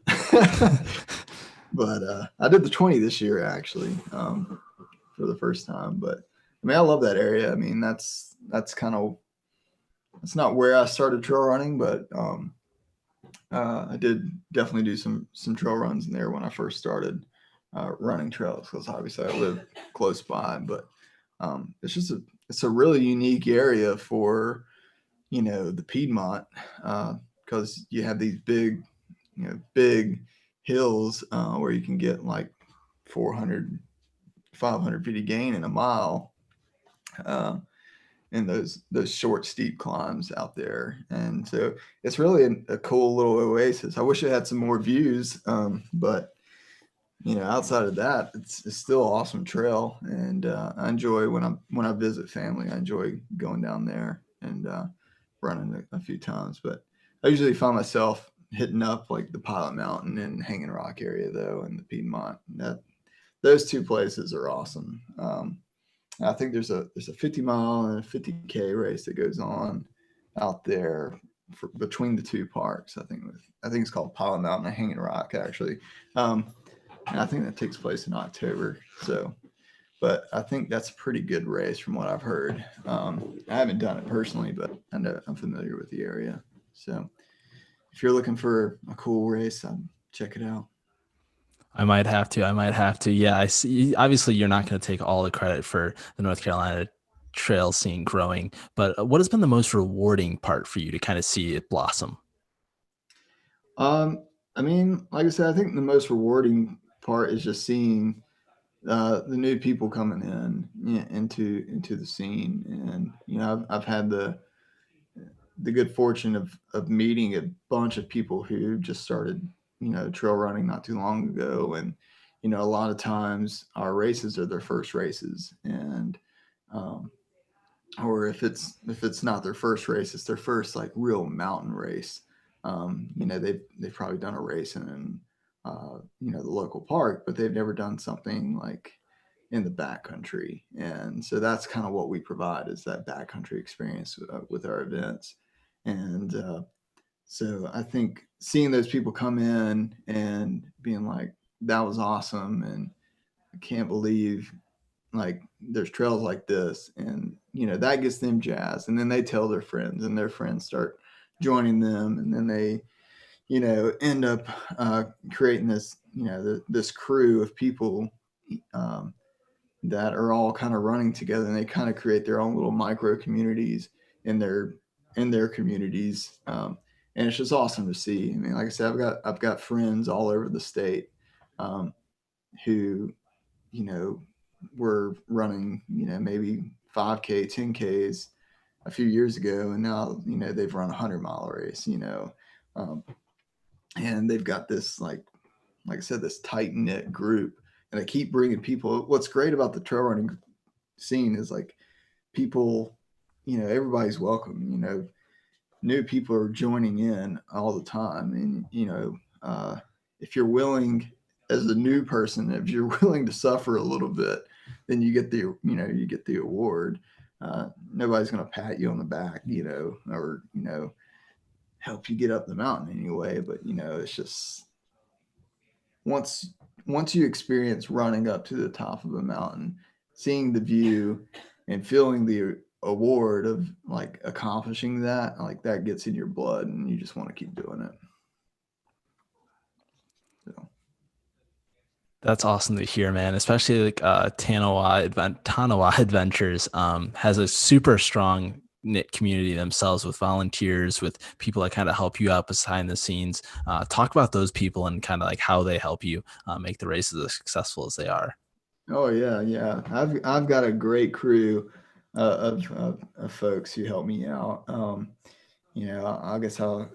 But I did the 20 this year actually for the first time. But I mean, I love that area. I mean, that's kind of that's not where I started trail running, but I did definitely do some trail runs in there when I first started running trails because obviously I live close by. But it's a really unique area for the Piedmont because you have these big hills where you can get like 400, 500 feet of gain in a mile. Uh, in those short steep climbs out there, and so it's really a cool little oasis. I wish it had some more views, but outside of that, it's still an awesome trail, and I enjoy when I visit family. I enjoy going down there and running a few times, but I usually find myself hitting up like the Pilot Mountain and Hanging Rock area though, and the Piedmont. Those two places are awesome. I think there's a 50-mile and a 50K race that goes on out there between the two parks. I think it's called Pilot Mountain and Hanging Rock actually, and I think that takes place in October. So, but I think that's a pretty good race from what I've heard. I haven't done it personally, but I know I'm familiar with the area. So, if you're looking for a cool race, check it out. I might have to. I might have to. Yeah, I see. Obviously, you're not going to take all the credit for the North Carolina trail scene growing, but what has been the most rewarding part for you to kind of see it blossom? Um, I mean, like I said, I think the most rewarding part is just seeing the new people coming into the scene, and I've had the good fortune of meeting a bunch of people who just started trail running not too long ago, and a lot of times our races are their first races, and um, or if it's not their first race, it's their first like real mountain race. They've probably done a race in the local park, but they've never done something like in the backcountry, and so that's kind of what we provide is that backcountry experience with our events. And so I think seeing those people come in and being like, "That was awesome," and I can't believe like there's trails like this, and that gets them jazzed, and then they tell their friends, and their friends start joining them, and then they end up creating this this crew of people um, that are all kind of running together, and they kind of create their own little micro communities in their communities, and it's just awesome to see. I mean, like I said, I've got friends all over the state um, who you know were running maybe 5K 10Ks a few years ago, and now they've run a 100-mile race, um, and they've got this like I said, this tight knit group, and I keep bringing people. What's great about the trail running scene is like people, everybody's welcome. New people are joining in all the time, and if you're willing, as a new person, if you're willing to suffer a little bit, then you get the award. Nobody's going to pat you on the back, or help you get up the mountain anyway. But it's just once once you experience running up to the top of a mountain, seeing the view and feeling the award of like accomplishing that, like that gets in your blood and you just want to keep doing it. So That's awesome to hear, man. Especially like Tanawha Adventures has a super strong knit community themselves with volunteers, with people that kind of help you out behind the scenes. Talk about those people and kind of like how they help you make the races as successful as they are. Oh yeah, yeah. I've got a great crew of folks who help me out. I guess I'll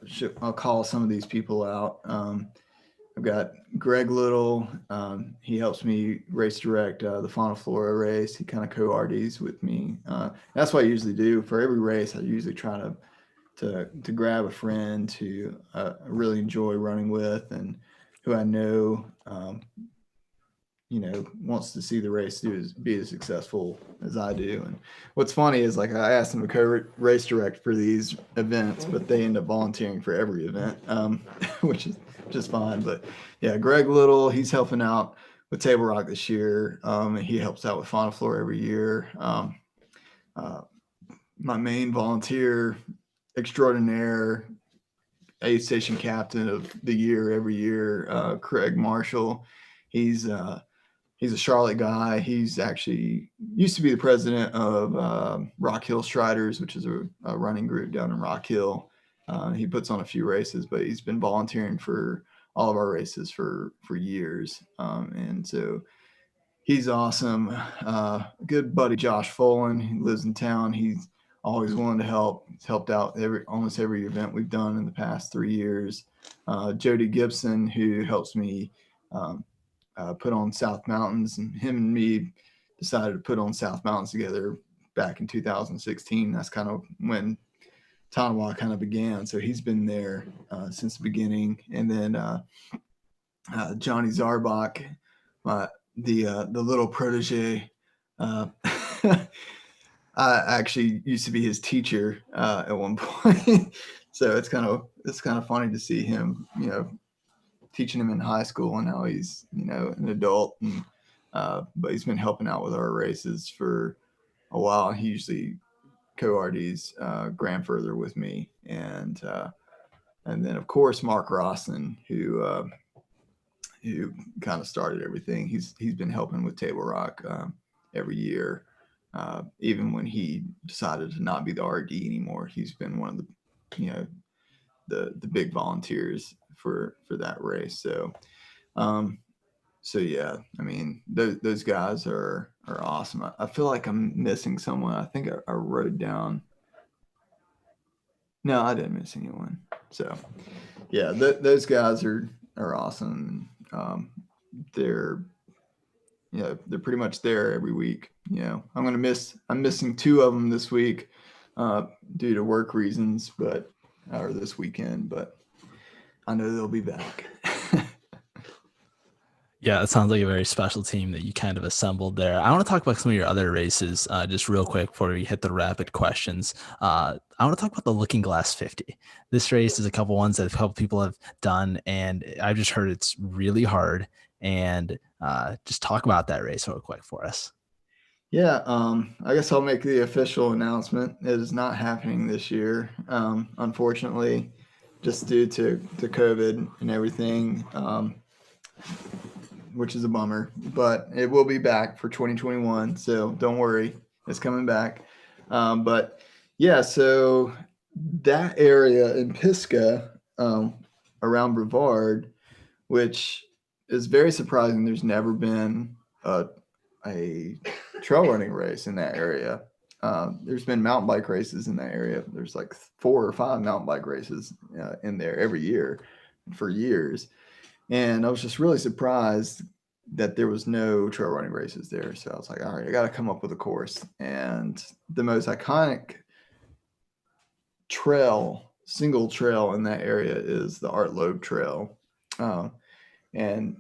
call some of these people out. I've got Greg Little. He helps me race direct the Fauna Flora race. He kind of co-RDs with me. That's what I usually do for every race. I usually try to grab a friend who I really enjoy running with and who I know wants to see the race be as successful as I do. And what's funny is like I asked them to co-race direct for these events, but they end up volunteering for every event, which is just fine. But yeah, Greg Little, he's helping out with Table Rock this year. He helps out with Fauna Flora every year. My main volunteer extraordinaire, aid station captain of the year every year, Craig Marshall. He's He's a Charlotte guy. He's actually used to be the president of Rock Hill Striders, which is a running group down in Rock Hill. He puts on a few races, but he's been volunteering for all of our races for years. And so he's awesome. Good buddy Josh Folan, he lives in town. He's always willing to help. He's helped out almost every event we've done in the past 3 years. Jody Gibson, who helps me put on South Mountains, and him and me decided to put on South Mountains together back in 2016. That's kind of when Tanawha kind of began. So he's been there since the beginning. And then Johnny Zarbach, the little protege. I actually used to be his teacher at one point, so it's kind of funny to see him, teaching him in high school, and now he's an adult, and but he's been helping out with our races for a while. He usually co-RDs Grand Further with me, and then of course Mark Rosson, who kind of started everything. He's been helping with Table Rock every year, even when he decided to not be the RD anymore. He's been one of the big volunteers for that race. So yeah, I mean those guys are awesome. I feel like I'm missing someone. I think I wrote down. No, I didn't miss anyone. So yeah, those guys are awesome. They're they're pretty much there every week. I'm missing 2 of them this week due to work reasons, or this weekend, but I know they'll be back. Yeah, it sounds like a very special team that you kind of assembled there. I want to talk about some of your other races just real quick before we hit the rapid questions. I want to talk about the Looking Glass 50. This race is a couple ones that a couple people have done, and I've just heard it's really hard. And just talk about that race real quick for us. Yeah, I guess I'll make the official announcement. It is not happening this year, unfortunately, just due to COVID and everything. Which is a bummer, but it will be back for 2021. So don't worry, it's coming back. But yeah, so that area in Pisgah, around Brevard, which is very surprising. There's never been a trail running race in that area. There's been mountain bike races in that area. There's like 4 or 5 mountain bike races in there every year for years. And I was just really surprised that there was no trail running races there. So I was like, all right, I got to come up with a course. And the most iconic single trail in that area is the Art Loeb Trail. And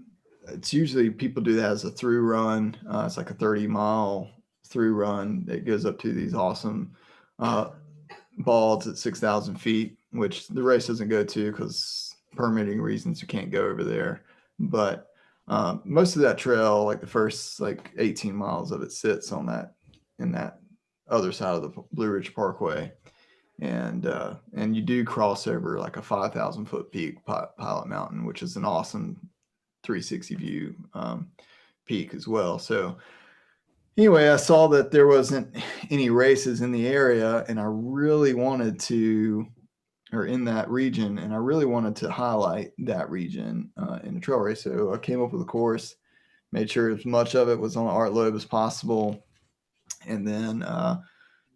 it's usually people do that as a through run. It's like a 30-mile through run that goes up to these awesome balls at 6,000 feet, which the race doesn't go to because permitting reasons you can't go over there. But most of that trail, like the first 18 miles of it, sits in that other side of the Blue Ridge Parkway, and you do cross over like a 5,000 foot peak, Pilot Mountain, which is an awesome 360 view peak as well. So anyway, I saw that there wasn't any races in the area, and I really wanted to, or in that region, and I really wanted to highlight that region in the trail race. So I came up with a course, made sure as much of it was on the RRLive as possible, and then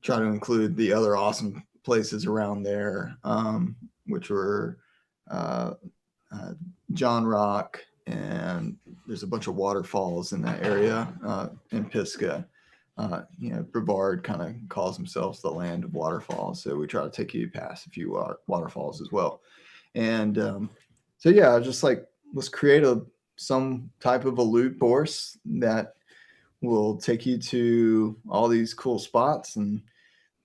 try to include the other awesome places around there, which were uh, uh, John Rock, and there's a bunch of waterfalls in that area in Pisgah. Brevard kind of calls themselves the land of waterfalls, so we try to take you past a few waterfalls as well. And so yeah, I was just like, let's create some type of a loop course that will take you to all these cool spots, and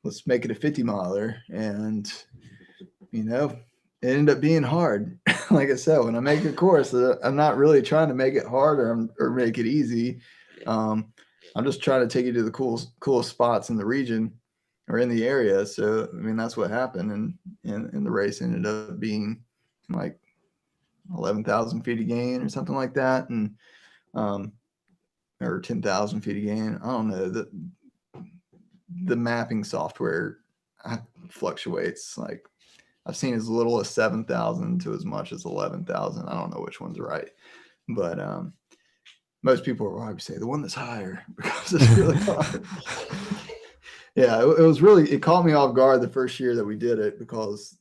let's make it a 50 miler. And it ended up being hard. Like I said, when I make a course, I'm not really trying to make it hard or make it easy. I'm just trying to take you to the coolest spots in the region or in the area. So I mean, that's what happened, and the race ended up being like 11,000 feet of gain or something like that, and or 10,000 feet of gain. I don't know. The mapping software fluctuates. Like, I've seen as little as 7,000 to as much as 11,000. I don't know which one's right, but most people will probably say the one that's higher because it's really hard. Yeah, it caught me off guard the first year that we did it, because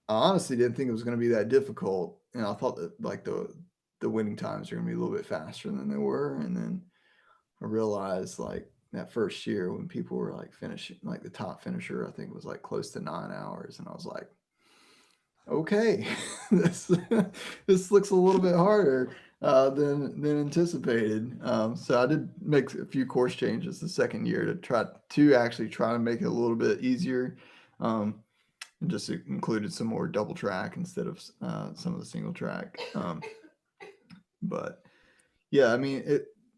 I honestly didn't think it was going to be that difficult. And I thought that like the winning times are going to be a little bit faster than they were. And then I realized like that first year when people were like finishing, like the top finisher, I think was like close to 9 hours. And I was like, okay, this this looks a little bit harder than anticipated. So I did make a few course changes the second year to actually try to make it a little bit easier. And just included some more double track instead of some of the single track. But yeah, I mean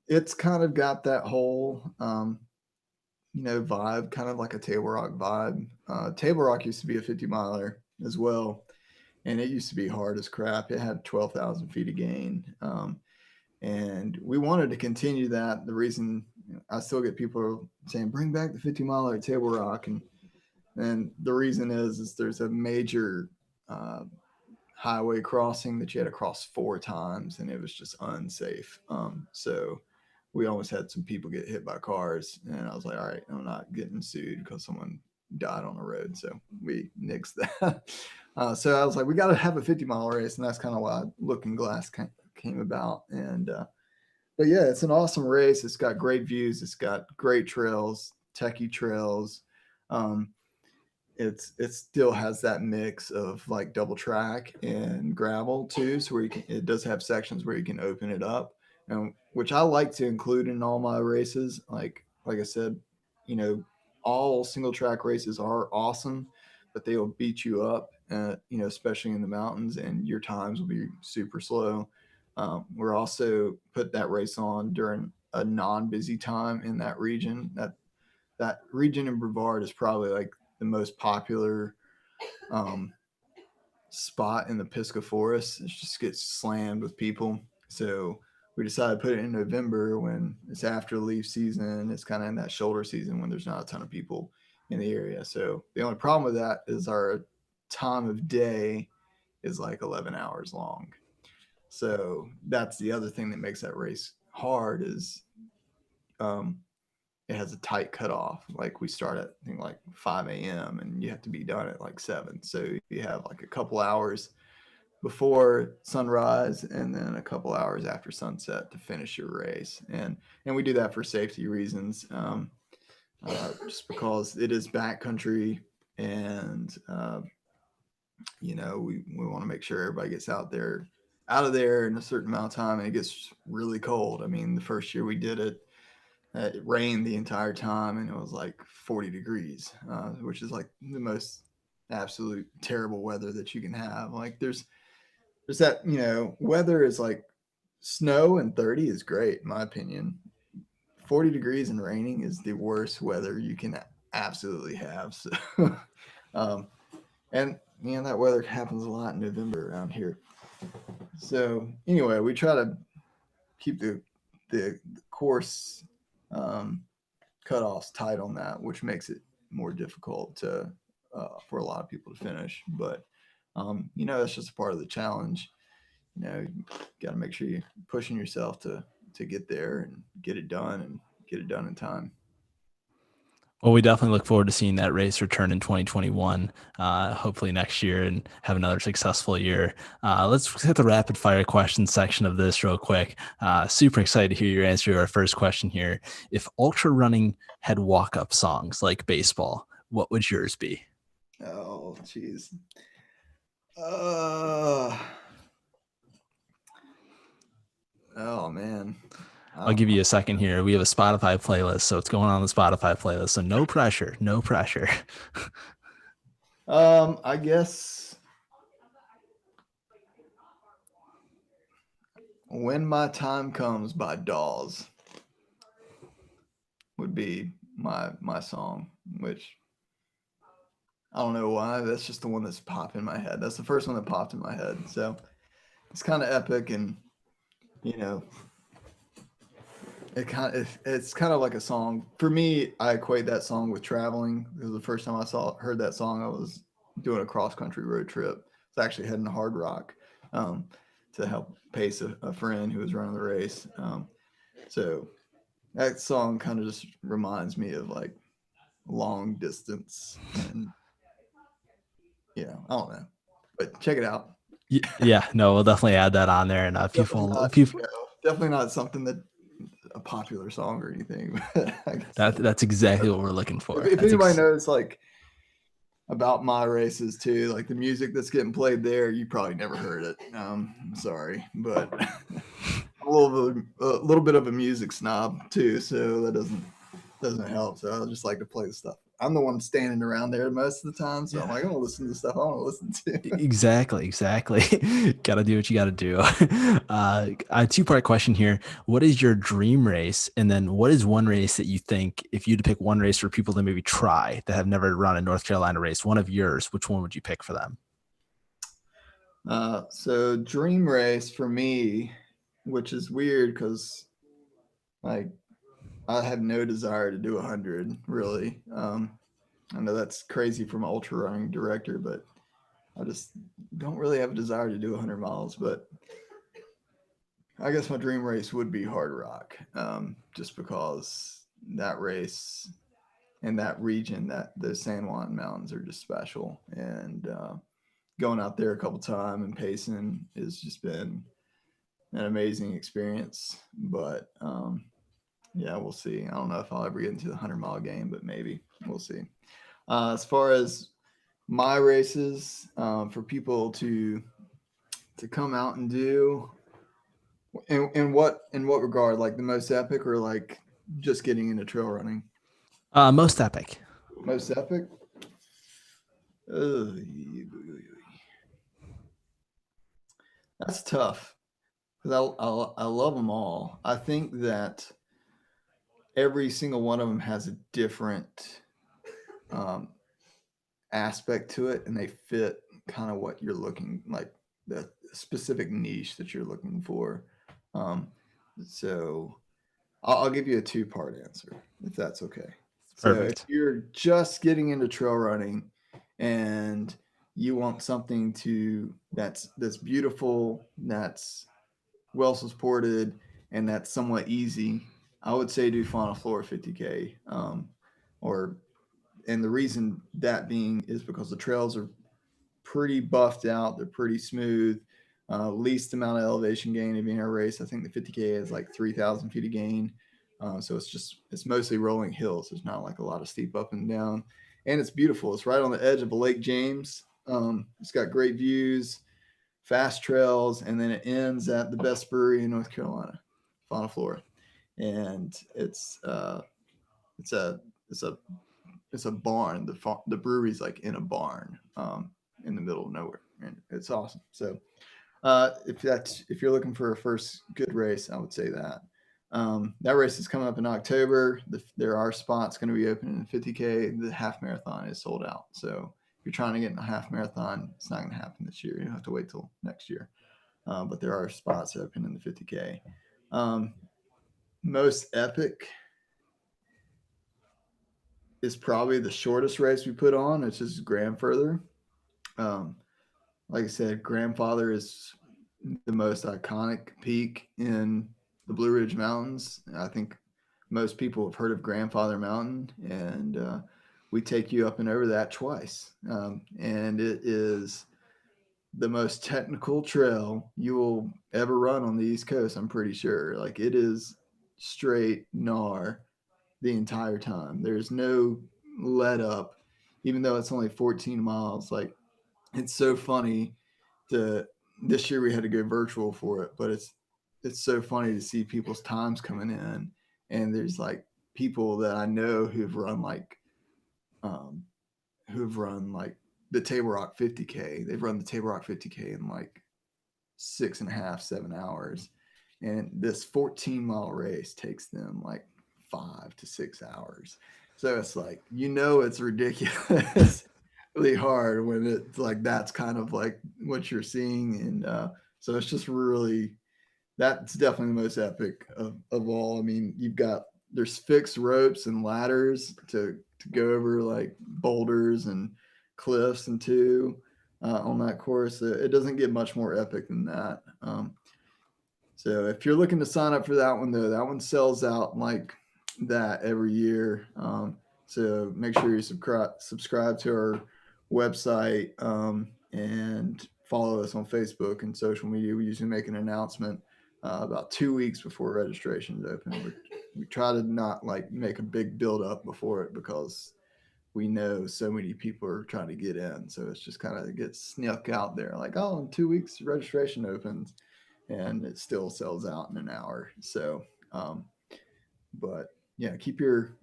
it's kind of got that whole vibe, kind of like a Table Rock vibe. Table Rock used to be a 50 miler as well, and it used to be hard as crap. It had 12,000 feet of gain. And we wanted to continue that. The reason I still get people saying, bring back the 50 miler at Table Rock. And the reason is there's a major highway crossing that you had to cross 4 times, and it was just unsafe. So we almost had some people get hit by cars, and I was like, all right, I'm not getting sued because someone died on the road. So we nixed that. So I was like, we got to have a 50-mile race, and that's kind of why Looking Glass came about. And but yeah, it's an awesome race. It's got great views. It's got great trails, techie trails. Um, it still has that mix of like double track and gravel too, so where it does have sections where you can open it up, and which I like to include in all my races. Like I said, you know, all single track races are awesome, but they will beat you up, especially in the mountains, and your times will be super slow. We're also put that race on during a non-busy time in that region. That region in Brevard is probably like the most popular um, spot in the Pisgah Forest. It just gets slammed with people. So we decided to put it in November when it's after leaf season. It's kind of in that shoulder season when there's not a ton of people in the area. So the only problem with that is our time of day is like 11 hours long. So that's the other thing that makes that race hard is um, it has a tight cutoff. Like we start at I think like 5 a.m. and you have to be done at like 7. So you have like a couple hours before sunrise and then a couple hours after sunset to finish your race. And we do that for safety reasons, just because it is backcountry, and we want to make sure everybody gets out of there in a certain amount of time, and it gets really cold. I mean, the first year we did it, it rained the entire time, and it was like 40 degrees, which is like the most absolute terrible weather that you can have. Like there's that, weather is like snow and 30 is great, in my opinion. 40 degrees and raining is the worst weather you can absolutely have. So, um, and that weather happens a lot in November around here. So anyway, we try to keep the the course cutoffs tight on that, which makes it more difficult to for a lot of people to finish. But that's just a part of the challenge. You got to make sure you're pushing yourself to get there and get it done in time. Well, we definitely look forward to seeing that race return in 2021, hopefully next year, and have another successful year. Let's hit the rapid fire question section of this real quick. Super excited to hear your answer to our first question here. If ultra running had walk up songs like baseball, what would yours be? Oh, jeez. Oh man. I'll give you a second here. We have a Spotify playlist, so it's going on the Spotify playlist. So no pressure, no pressure. I guess When My Time Comes by Dawes would be my song, which I don't know why. That's just the one that's popped in my head. That's the first one that popped in my head. So it's kind of epic, and you know, it's kind of like a song for me. I equate that song with traveling because the first time I heard that song, I was doing a cross country road trip. It's actually heading to Hard Rock to help pace a friend who was running the race. So that song kind of just reminds me of like long distance, and I don't know, but check it out. Yeah, no, we'll definitely add that on there. And Definitely people, not, people, definitely not something that a popular song or anything. But I guess that's exactly what we're looking for. if anybody knows like about my races too, like the music that's getting played there, you probably never heard it. Sorry, but I'm a little bit of a music snob too, so that doesn't help. So I just like to play the stuff. I'm the one standing around there most of the time, so I'm like, I want to listen to the stuff I want to listen to. Exactly. Got to do what you got to do. A two-part question here. What is your dream race? And then what is one race that you think, if you had to pick one race for people to maybe try that have never run a North Carolina race, one of yours, which one would you pick for them? So dream race for me, which is weird because like I have no desire to do 100 really. I know that's crazy from an ultra running director, but I just don't really have a desire to do 100 miles. But I guess my dream race would be Hard Rock, just because that race in that region, that the San Juan Mountains are just special, and going out there a couple times and pacing has just been an amazing experience. But yeah, we'll see. I don't know if I'll ever get into the 100-mile game, but maybe we'll see. As far as my races, for people to come out and do, in what regard, like the most epic or like just getting into trail running? Most epic. Most epic. Ugh, that's tough because I love them all. I think that every single one of them has a different um, aspect to it, and they fit kind of what you're looking like, the specific niche that you're looking for. Um, so I'll give you a two-part answer if that's okay. So if Perfect. you're just getting into trail running and you want something that's beautiful, that's well supported, and that's somewhat easy, I would say do Fauna Flora 50K. Or and the reason that being is because the trails are pretty buffed out. They're pretty smooth. Least amount of elevation gain of any race. I think the 50K is like 3,000 feet of gain. So it's mostly rolling hills. There's not like a lot of steep up and down, and it's beautiful. It's right on the edge of a Lake James. It's got great views, fast trails, and then it ends at the best brewery in North Carolina, Fauna Flora, and it's a it's a it's a barn. The brewery's like in a barn in the middle of nowhere, and it's awesome. So if you're looking for a first good race, I would say that. That race is coming up in October. There are spots going to be open in the 50K. The half marathon is sold out. So if you're trying to get in a half marathon, it's not going to happen this year. You have to wait till next year. But there are spots open in the 50K. Um, Most epic is probably the shortest race we put on, which is Grandfather. Um, like I said, Grandfather is the most iconic peak in the Blue Ridge Mountains. I think most people have heard of Grandfather Mountain, and we take you up and over that twice. And it is the most technical trail you will ever run on the East Coast, I'm pretty sure. Like, it is straight gnar the entire time. There's no let up, even though it's only 14 miles. Like, it's so funny to this year we had to go virtual for it, but it's so funny to see people's times coming in, and there's like people that I know um who've run like the Table Rock 50K. They've run the Table Rock 50K in like 6.5, 7 hours, and this 14-mile race takes them like 5 to 6 hours. So it's like, it's ridiculous really hard when it's like that's kind of like what you're seeing. And so it's just really, that's definitely the most epic of all. I mean, there's fixed ropes and ladders to go over like boulders and cliffs and on that course. It doesn't get much more epic than that. So if you're looking to sign up for that one, though, that one sells out like that every year. So make sure you subscribe to our website, and follow us on Facebook and social media. We usually make an announcement about 2 weeks before registrations open. We try to not like make a big build up before it, because we know so many people are trying to get in. So it's just kind of gets snuck out there like, oh, in 2 weeks registration opens, and it still sells out in an hour. So, but yeah, keep your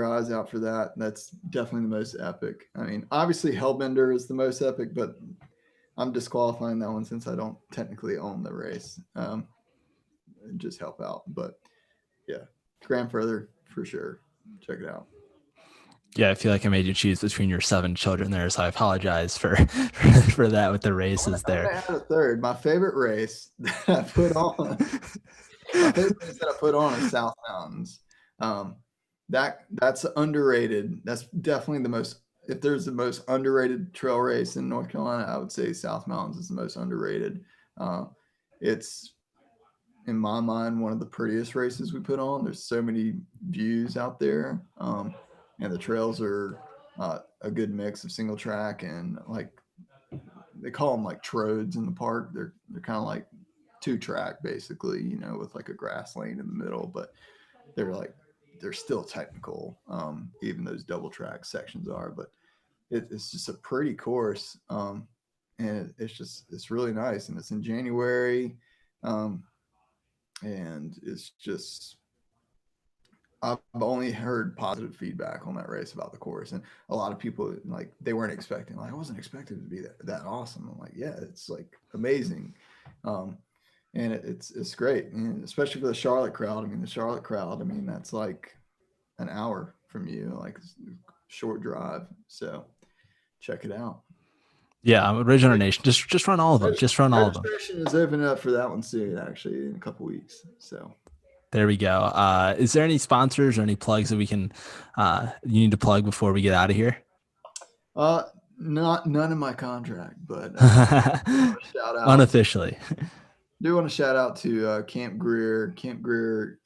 eyes out for that. That's definitely the most epic. I mean, obviously Hellbender is the most epic, but I'm disqualifying that one since I don't technically own the race. Just help out. But yeah, Grandfather for sure. Check it out. Yeah, I feel like I made you choose between your 7 children there, so I apologize for for that with the races I'm there. gonna add a third. My favorite race that I put on. My favorite race that I put on is South Mountains. Um, that's underrated. That's definitely the most. If there's the most underrated trail race in North Carolina, I would say South Mountains is the most underrated. Uh, it's in my mind one of the prettiest races we put on. There's so many views out there, and the trails are a good mix of single track and like they call them like trodes in the park. They're kind of like 2 track basically, with like a grass lane in the middle, but they're like they're still technical. Even those double track sections are, but it's just a pretty course, and it's really nice, and it's in January, um, and it's just I've only heard positive feedback on that race about the course, and a lot of people like they weren't expecting. Like, I wasn't expecting it to be that awesome. I'm like, yeah, it's like amazing, um, and it's great, and especially for the Charlotte crowd. I mean, the Charlotte crowd. I mean, that's like an hour from you, like short drive. So check it out. Yeah, I'm Ridge Runner Nation. Just run all of them. Just run all of them. Registration is opening up for that one soon, actually, in a couple weeks. So There we go. Is there any sponsors or any plugs that we can you need to plug before we get out of here? Uh, not none in my contract, but shout out. Unofficially. Do want to shout out to Camp Greer. Camp Greer,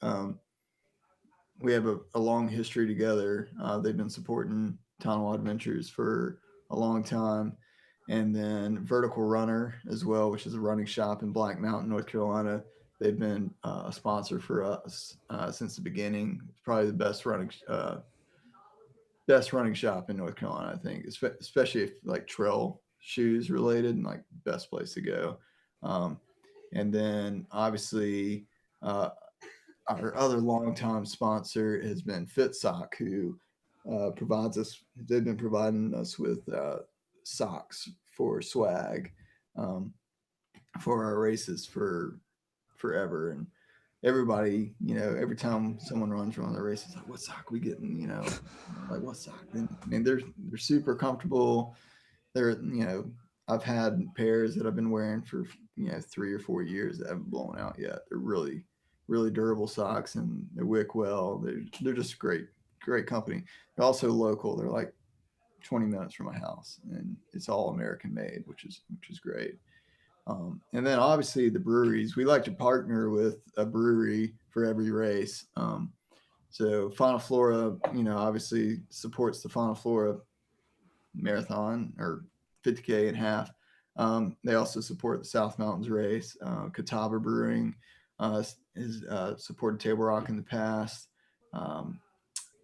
we have a long history together. They've been supporting Tanawha Adventures for a long time, and then Vertical Runner as well, which is a running shop in Black Mountain, North Carolina. They've been a sponsor for us since the beginning. It's probably the best running shop in North Carolina, I think, especially if like trail shoes related, and like best place to go. Um, and then obviously, uh, our other longtime sponsor has been FitSock, who provides us. They've been providing us with socks for swag, um, for our races for forever. And everybody, every time someone runs one of the races, like, what sock we getting? Like, what sock? And, I mean, they're super comfortable. I've had pairs that I've been wearing for 3 or 4 years that haven't blown out yet. They're really really durable socks, and they wick well. They're just great company. They're also local. They're like 20 minutes from my house, and it's all American made, which is great. And then obviously the breweries. We like to partner with a brewery for every race. So Fauna Flora, obviously supports the Fauna Flora marathon or 50K and half. They also support the South Mountains race. Catawba Brewing has supported Table Rock in the past. Um,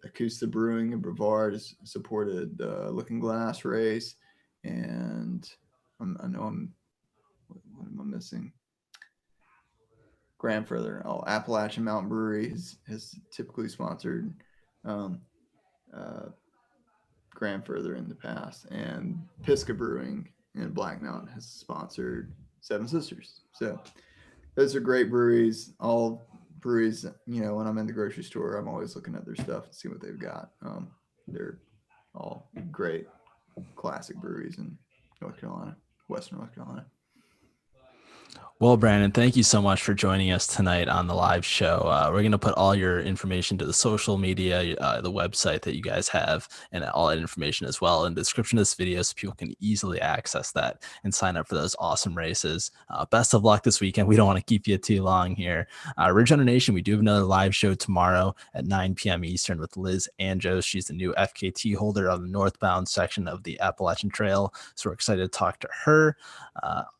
Acosta Brewing and Brevard has supported the Looking Glass race, and I know I'm. What am I missing? Grandfather. Oh, Appalachian Mountain Brewery has typically sponsored um, uh, Grandfather in the past, and Pisca Brewing in Black Mountain has sponsored Seven Sisters. So those are great breweries. All breweries, when I'm in the grocery store, I'm always looking at their stuff and see what they've got. They're all great classic breweries in North Carolina, Western North Carolina. Well, Brandon, thank you so much for joining us tonight on the live show. We're going to put all your information to the social media, the website that you guys have, and all that information as well in the description of this video so people can easily access that and sign up for those awesome races. Best of luck this weekend. We don't want to keep you too long here. Ridge Runner Nation, we do have another live show tomorrow at 9 p.m. Eastern with Liz Anjos. She's the new FKT holder on the northbound section of the Appalachian Trail. So we're excited to talk to her.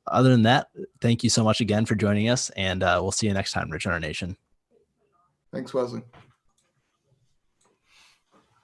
Other than that, thank you so much again for joining us, and we'll see you next time, Ridge Runner Nation. Thanks, Wesley.